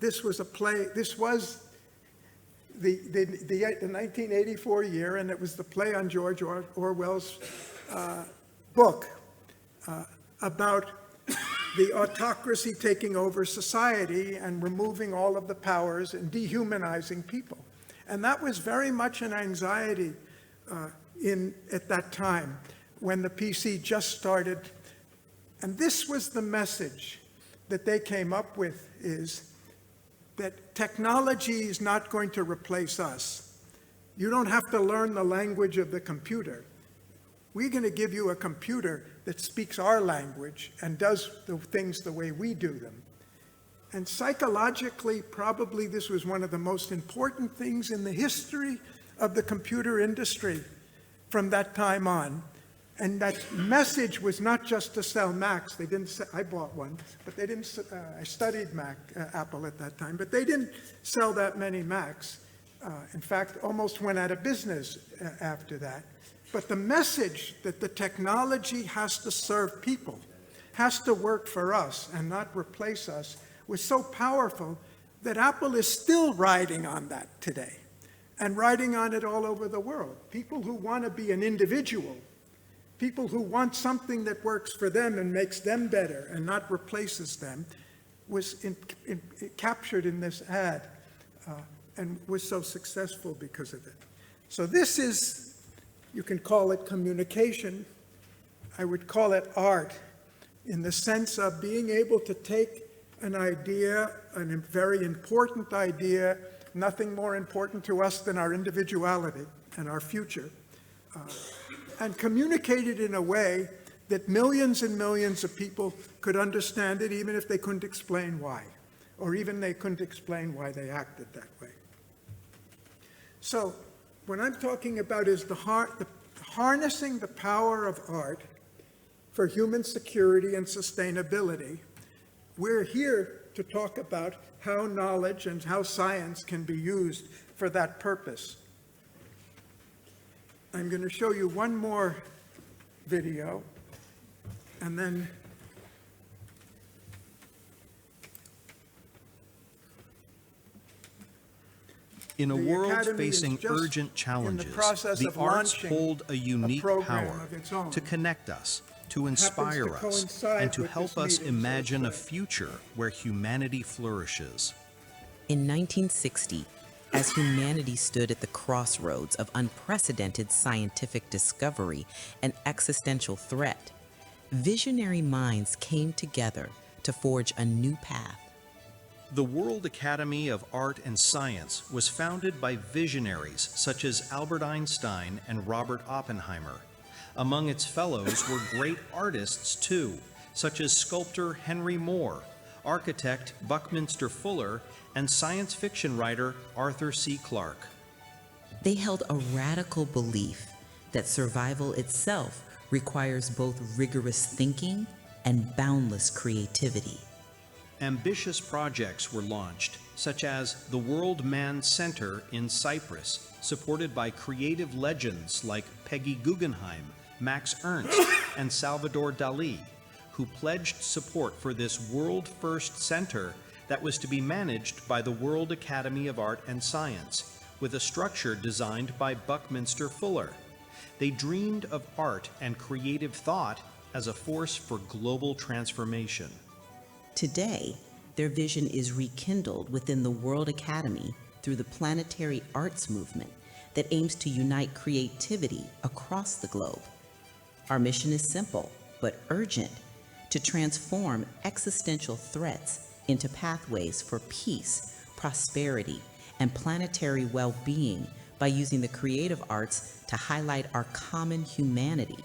S3: This was a play. This was the 1984 year, and it was the play on George Orwell's book about the autocracy taking over society and removing all of the powers and dehumanizing people. And that was very much an anxiety at that time when the PC just started. And this was the message that they came up with, is that technology is not going to replace us. You don't have to learn the language of the computer. We're going to give you a computer that speaks our language and does the things the way we do them. And psychologically, probably this was one of the most important things in the history of the computer industry from that time on. And that message was not just to sell Macs. They didn't sell, I bought one, but they didn't, I studied Apple at that time, but they didn't sell that many Macs. In fact, almost went out of business after that. But the message that the technology has to serve people, has to work for us and not replace us, was so powerful that Apple is still riding on that today, and riding on it all over the world. People who want to be an individual, people who want something that works for them and makes them better and not replaces them, was captured in this ad and was so successful because of it. So this is, you can call it communication. I would call it art, in the sense of being able to take an idea, a very important idea, nothing more important to us than our individuality and our future, and communicate it in a way that millions and millions of people could understand it, even if they couldn't explain why, or even they couldn't explain why they acted that way. So what I'm talking about is harnessing the power of art for human security and sustainability. We're here to talk about how knowledge and how science can be used for that purpose. I'm going to show you one more video, and then
S11: in a world facing urgent challenges, the arts hold a unique power to connect us, to inspire us, and to help us imagine a future where humanity flourishes.
S12: In 1960, as humanity stood at the crossroads of unprecedented scientific discovery and existential threat, visionary minds came together to forge a new path.
S11: The World Academy of Art and Science was founded by visionaries such as Albert Einstein and Robert Oppenheimer. Among its fellows were great artists too, such as sculptor Henry Moore, architect Buckminster Fuller, and science fiction writer Arthur C. Clarke.
S12: They held a radical belief that survival itself requires both rigorous thinking and boundless creativity.
S11: Ambitious projects were launched, such as the World Man Center in Cyprus, supported by creative legends like Peggy Guggenheim, Max Ernst, and Salvador Dali, who pledged support for this world-first center that was to be managed by the World Academy of Art and Science, with a structure designed by Buckminster Fuller. They dreamed of art and creative thought as a force for global transformation.
S12: Today, their vision is rekindled within the World Academy through the planetary arts movement that aims to unite creativity across the globe. Our mission is simple but urgent: to transform existential threats into pathways for peace, prosperity, and planetary well-being by using the creative arts to highlight our common humanity.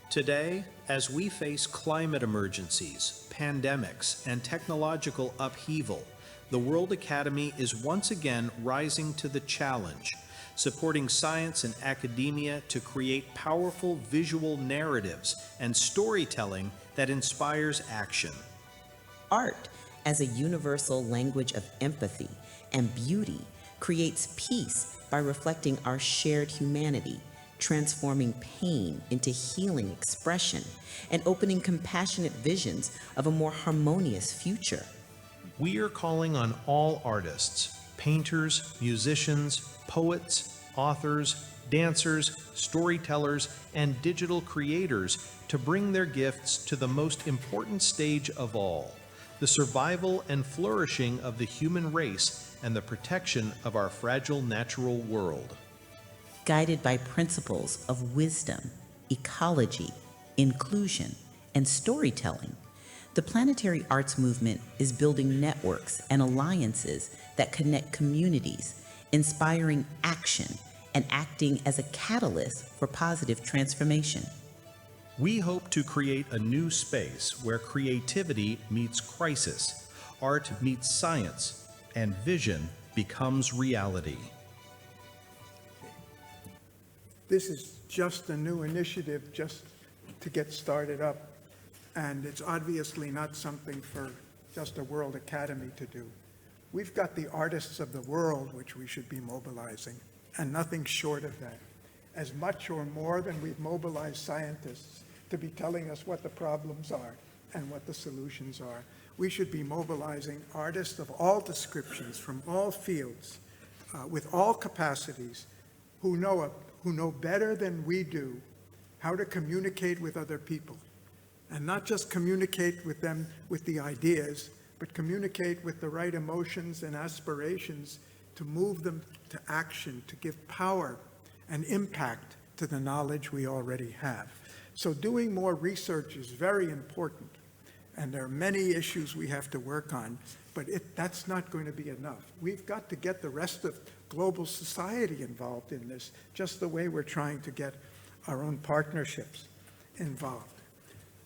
S11: Today, as we face climate emergencies, pandemics, and technological upheaval, the World Academy is once again rising to the challenge supporting science and academia to create powerful visual narratives and storytelling that inspires action.
S12: Art, as a universal language of empathy and beauty, creates peace by reflecting our shared humanity, transforming pain into healing expression, and opening compassionate visions of a more harmonious future.
S11: We are calling on all artists, painters, musicians, poets, authors, dancers, storytellers, and digital creators to bring their gifts to the most important stage of all, the survival and flourishing of the human race and the protection of our fragile natural world.
S12: Guided by principles of wisdom, ecology, inclusion, and storytelling, the planetary arts movement is building networks and alliances that connect communities, inspiring action and acting as a catalyst for positive transformation.
S11: We hope to create a new space where creativity meets crisis, art meets science, and vision becomes reality.
S3: This is just a new initiative just to get started up, and it's obviously not something for just a World Academy to do. We've got the artists of the world which we should be mobilizing, and nothing short of that. As much or more than we've mobilized scientists to be telling us what the problems are and what the solutions are, we should be mobilizing artists of all descriptions, from all fields, with all capacities, who know better than we do how to communicate with other people. And not just communicate with them with the ideas, but communicate with the right emotions and aspirations to move them to action, to give power and impact to the knowledge we already have. So doing more research is very important, and there are many issues we have to work on, but that's not going to be enough. We've got to get the rest of global society involved in this, just the way we're trying to get our own partnerships involved.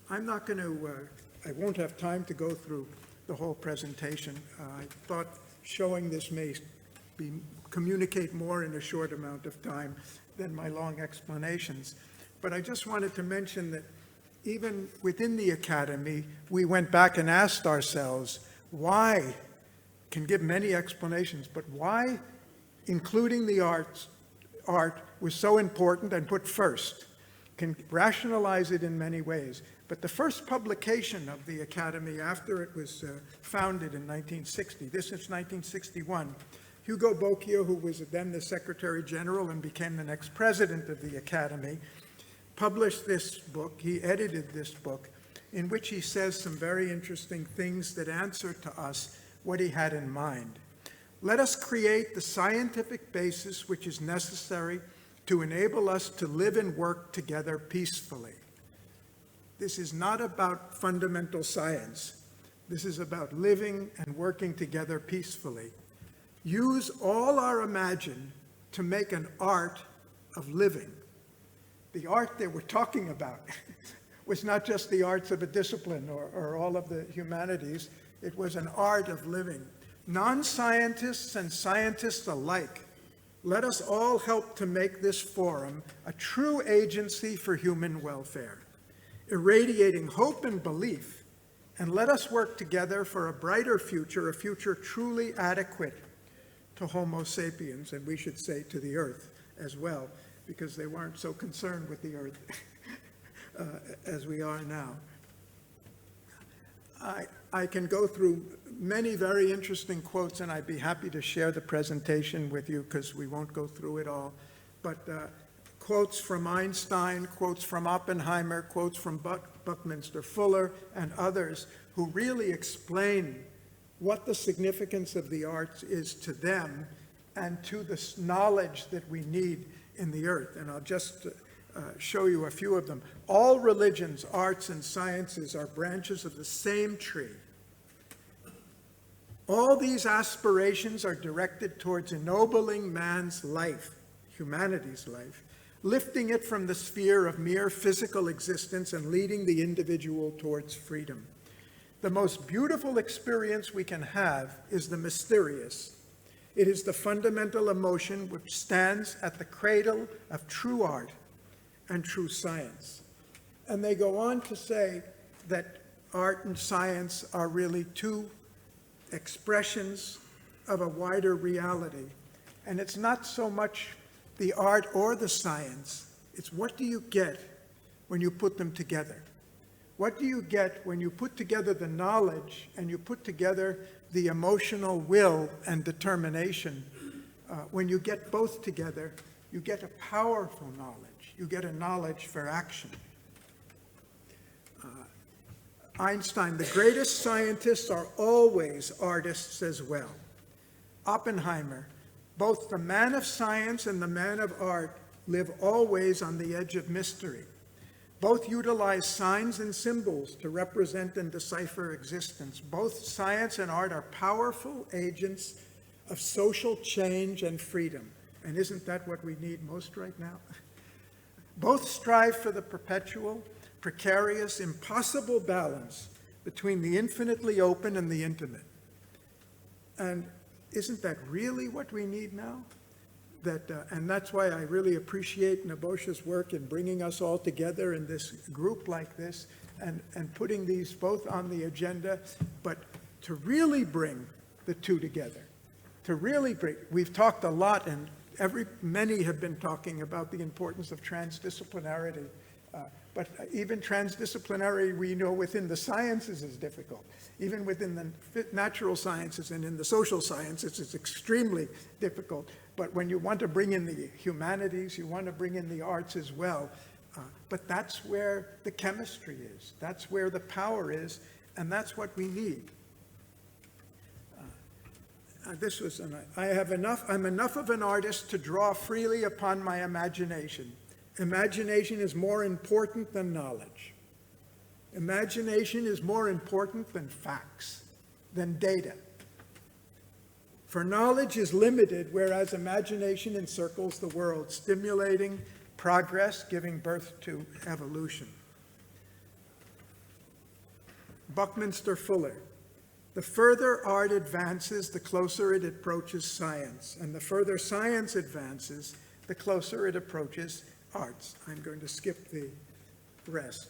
S3: I'm not going to, I won't have time to go through the whole presentation. I thought showing this may communicate more in a short amount of time than my long explanations. But I just wanted to mention that even within the Academy, we went back and asked ourselves, why, can give many explanations, but why including the art was so important and put first? Can rationalize it in many ways. But the first publication of the Academy after it was founded in 1960, this is 1961, Hugo Bocchio, who was then the Secretary General and became the next president of the Academy, published this book. He edited this book, in which he says some very interesting things that answer to us what he had in mind. Let us create the scientific basis which is necessary to enable us to live and work together peacefully. This is not about fundamental science. This is about living and working together peacefully. Use all our imagine to make an art of living. The art that we're talking about was not just the arts of a discipline or all of the humanities. It was an art of living. Non-scientists and scientists alike, let us all help to make this forum a true agency for human welfare, irradiating hope and belief, and let us work together for a brighter future, a future truly adequate to Homo sapiens, and we should say to the earth as well, because they weren't so concerned with the earth as we are now. I can go through many very interesting quotes, and I'd be happy to share the presentation with you because we won't go through it all. But quotes from Einstein, quotes from Oppenheimer, quotes from Buckminster Fuller, and others who really explain what the significance of the arts is to them and to the knowledge that we need in the earth. And I'll just show you a few of them. All religions, arts, and sciences are branches of the same tree. All these aspirations are directed towards ennobling man's life, humanity's life, lifting it from the sphere of mere physical existence and leading the individual towards freedom. The most beautiful experience we can have is the mysterious, It is the fundamental emotion which stands at the cradle of true art and true science. And they go on to say that art and science are really two expressions of a wider reality. And it's not so much the art or the science, it's what do you get when you put them together? What do you get when you put together the knowledge and you put together the emotional will and determination? When you get both together, you get a powerful knowledge. You get a knowledge for action. Einstein, the greatest scientists are always artists as well. Oppenheimer, both the man of science and the man of art live always on the edge of mystery. Both utilize signs and symbols to represent and decipher existence. Both science and art are powerful agents of social change and freedom. And isn't that what we need most right now? Both strive for the perpetual, precarious, impossible balance between the infinitely open and the intimate. And isn't that really what we need now? And that's why I really appreciate Nebojsa's work in bringing us all together in this group like this and putting these both on the agenda, but to really bring the two together, to really bring, we've talked a lot and many have been talking about the importance of transdisciplinarity, but even transdisciplinarity we know within the sciences is difficult. Even within the natural sciences and in the social sciences, it's extremely difficult. But when you want to bring in the humanities, you want to bring in the arts as well. But that's where the chemistry is. That's where the power is, and that's what we need. I'm enough of an artist to draw freely upon my imagination. Imagination is more important than knowledge. Imagination is more important than facts, than data. For knowledge is limited, whereas imagination encircles the world, stimulating progress, giving birth to evolution. Buckminster Fuller. The further art advances, the closer it approaches science. And the further science advances, the closer it approaches arts. I'm going to skip the rest.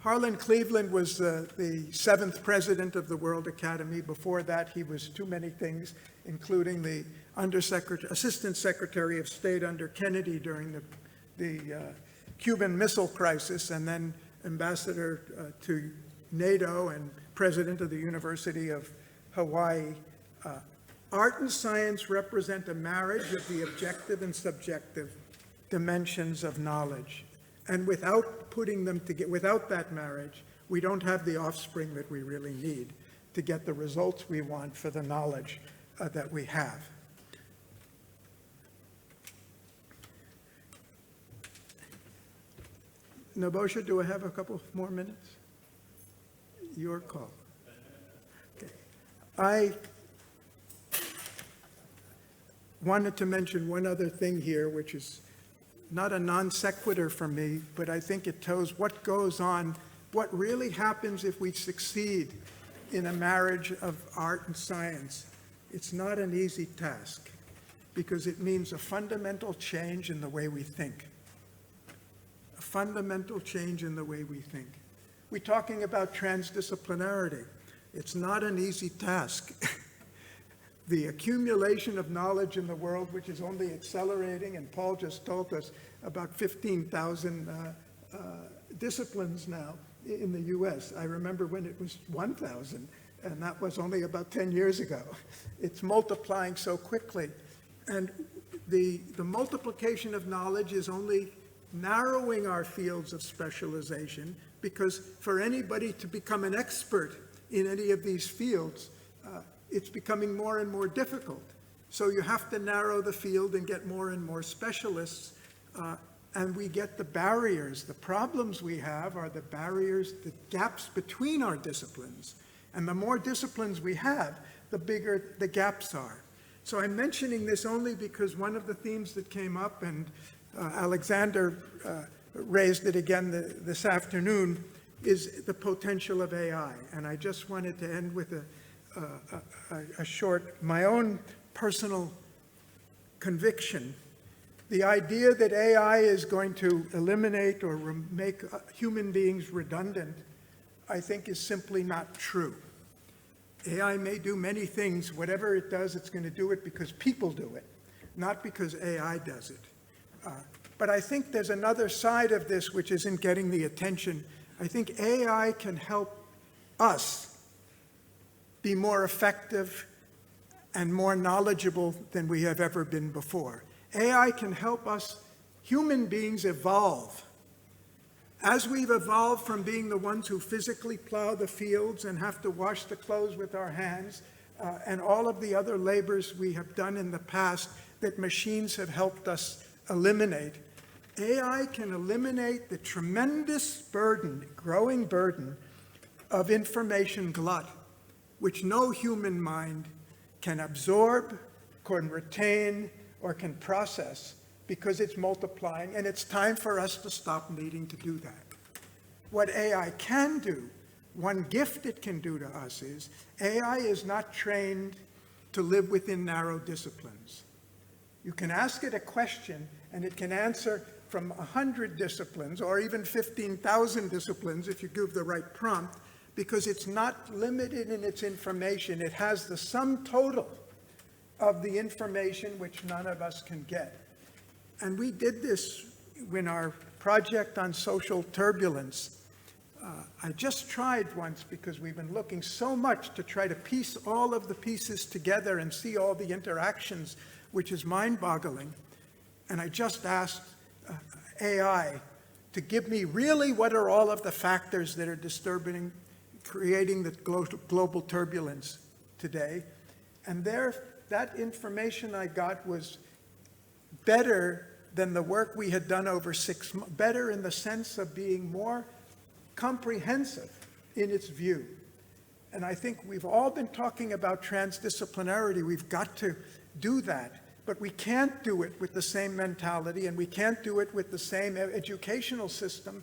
S3: Harlan Cleveland was the 7th president of the World Academy. Before that, he was too many things, including the Assistant Secretary of State under Kennedy during the Cuban Missile Crisis, and then ambassador to NATO and president of the University of Hawaii. Art and science represent a marriage of the objective and subjective dimensions of knowledge. And without putting them together, without that marriage, we don't have the offspring that we really need to get the results we want for the knowledge that we have. Nebojsa, do I have a couple more minutes? Your call. Okay. I wanted to mention one other thing here, which is not a non sequitur for me, but I think it tells what goes on, what really happens if we succeed in a marriage of art and science. It's not an easy task because it means a fundamental change in the way we think. A fundamental change in the way we think. We're talking about transdisciplinarity. It's not an easy task. The accumulation of knowledge in the world, which is only accelerating, and Paul just told us about 15,000 disciplines now in the US. I remember when it was 1,000, and that was only about 10 years ago. It's multiplying so quickly. And the multiplication of knowledge is only narrowing our fields of specialization, because for anybody to become an expert in any of these fields, it's becoming more and more difficult. So you have to narrow the field and get more and more specialists, and we get the barriers. The problems we have are the barriers, the gaps between our disciplines. And the more disciplines we have, the bigger the gaps are. So I'm mentioning this only because one of the themes that came up, and Alexander raised it again this afternoon, is the potential of AI. And I just wanted to end with my own personal conviction. The idea that AI is going to eliminate or make human beings redundant, I think, is simply not true. AI may do many things. Whatever it does, it's going to do it because people do it, not because AI does it. But I think there's another side of this which isn't getting the attention. I think AI can help us be more effective and more knowledgeable than we have ever been before. AI can help us, human beings, evolve. As we've evolved from being the ones who physically plow the fields and have to wash the clothes with our hands, and all of the other labors we have done in the past that machines have helped us eliminate, AI can eliminate the tremendous burden, growing burden, of information glut, which no human mind can absorb, can retain, or can process, because it's multiplying, and it's time for us to stop needing to do that. What AI can do, one gift it can do to us is, AI is not trained to live within narrow disciplines. You can ask it a question, and it can answer from 100 disciplines, or even 15,000 disciplines if you give the right prompt, because it's not limited in its information. It has the sum total of the information which none of us can get. And we did this in our project on social turbulence. I just tried once, because we've been looking so much to try to piece all of the pieces together and see all the interactions, which is mind-boggling. And I just asked AI to give me really what are all of the factors that are disturbing, creating the global turbulence today. And that information I got was better than the work we had done over 6 months, better in the sense of being more comprehensive in its view. And I think we've all been talking about transdisciplinarity. We've got to do that. But we can't do it with the same mentality, and we can't do it with the same educational system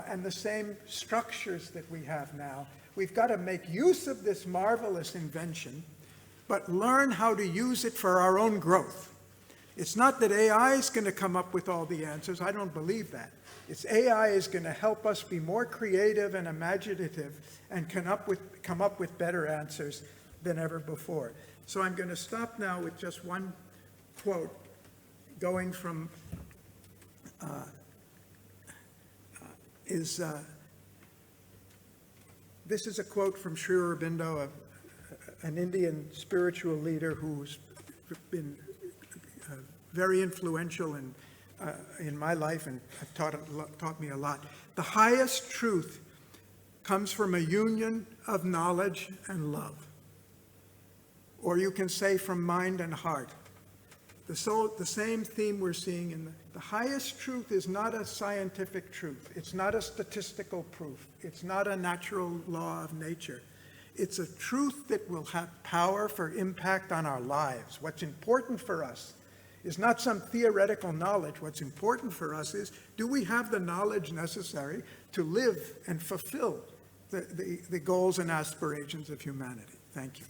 S3: and the same structures that we have now. We've got to make use of this marvelous invention, but learn how to use it for our own growth. It's not that AI is going to come up with all the answers. I don't believe that. It's AI is going to help us be more creative and imaginative and come up with better answers than ever before. So I'm going to stop now with just one quote, going from this is a quote from Sri Aurobindo, an Indian spiritual leader who's been very influential in my life and taught me a lot. The highest truth comes from a union of knowledge and love. Or you can say from mind and heart. The same theme we're seeing in the highest truth is not a scientific truth. It's not a statistical proof. It's not a natural law of nature. It's a truth that will have power for impact on our lives. What's important for us is not some theoretical knowledge. What's important for us is, do we have the knowledge necessary to live and fulfill the goals and aspirations of humanity? Thank you.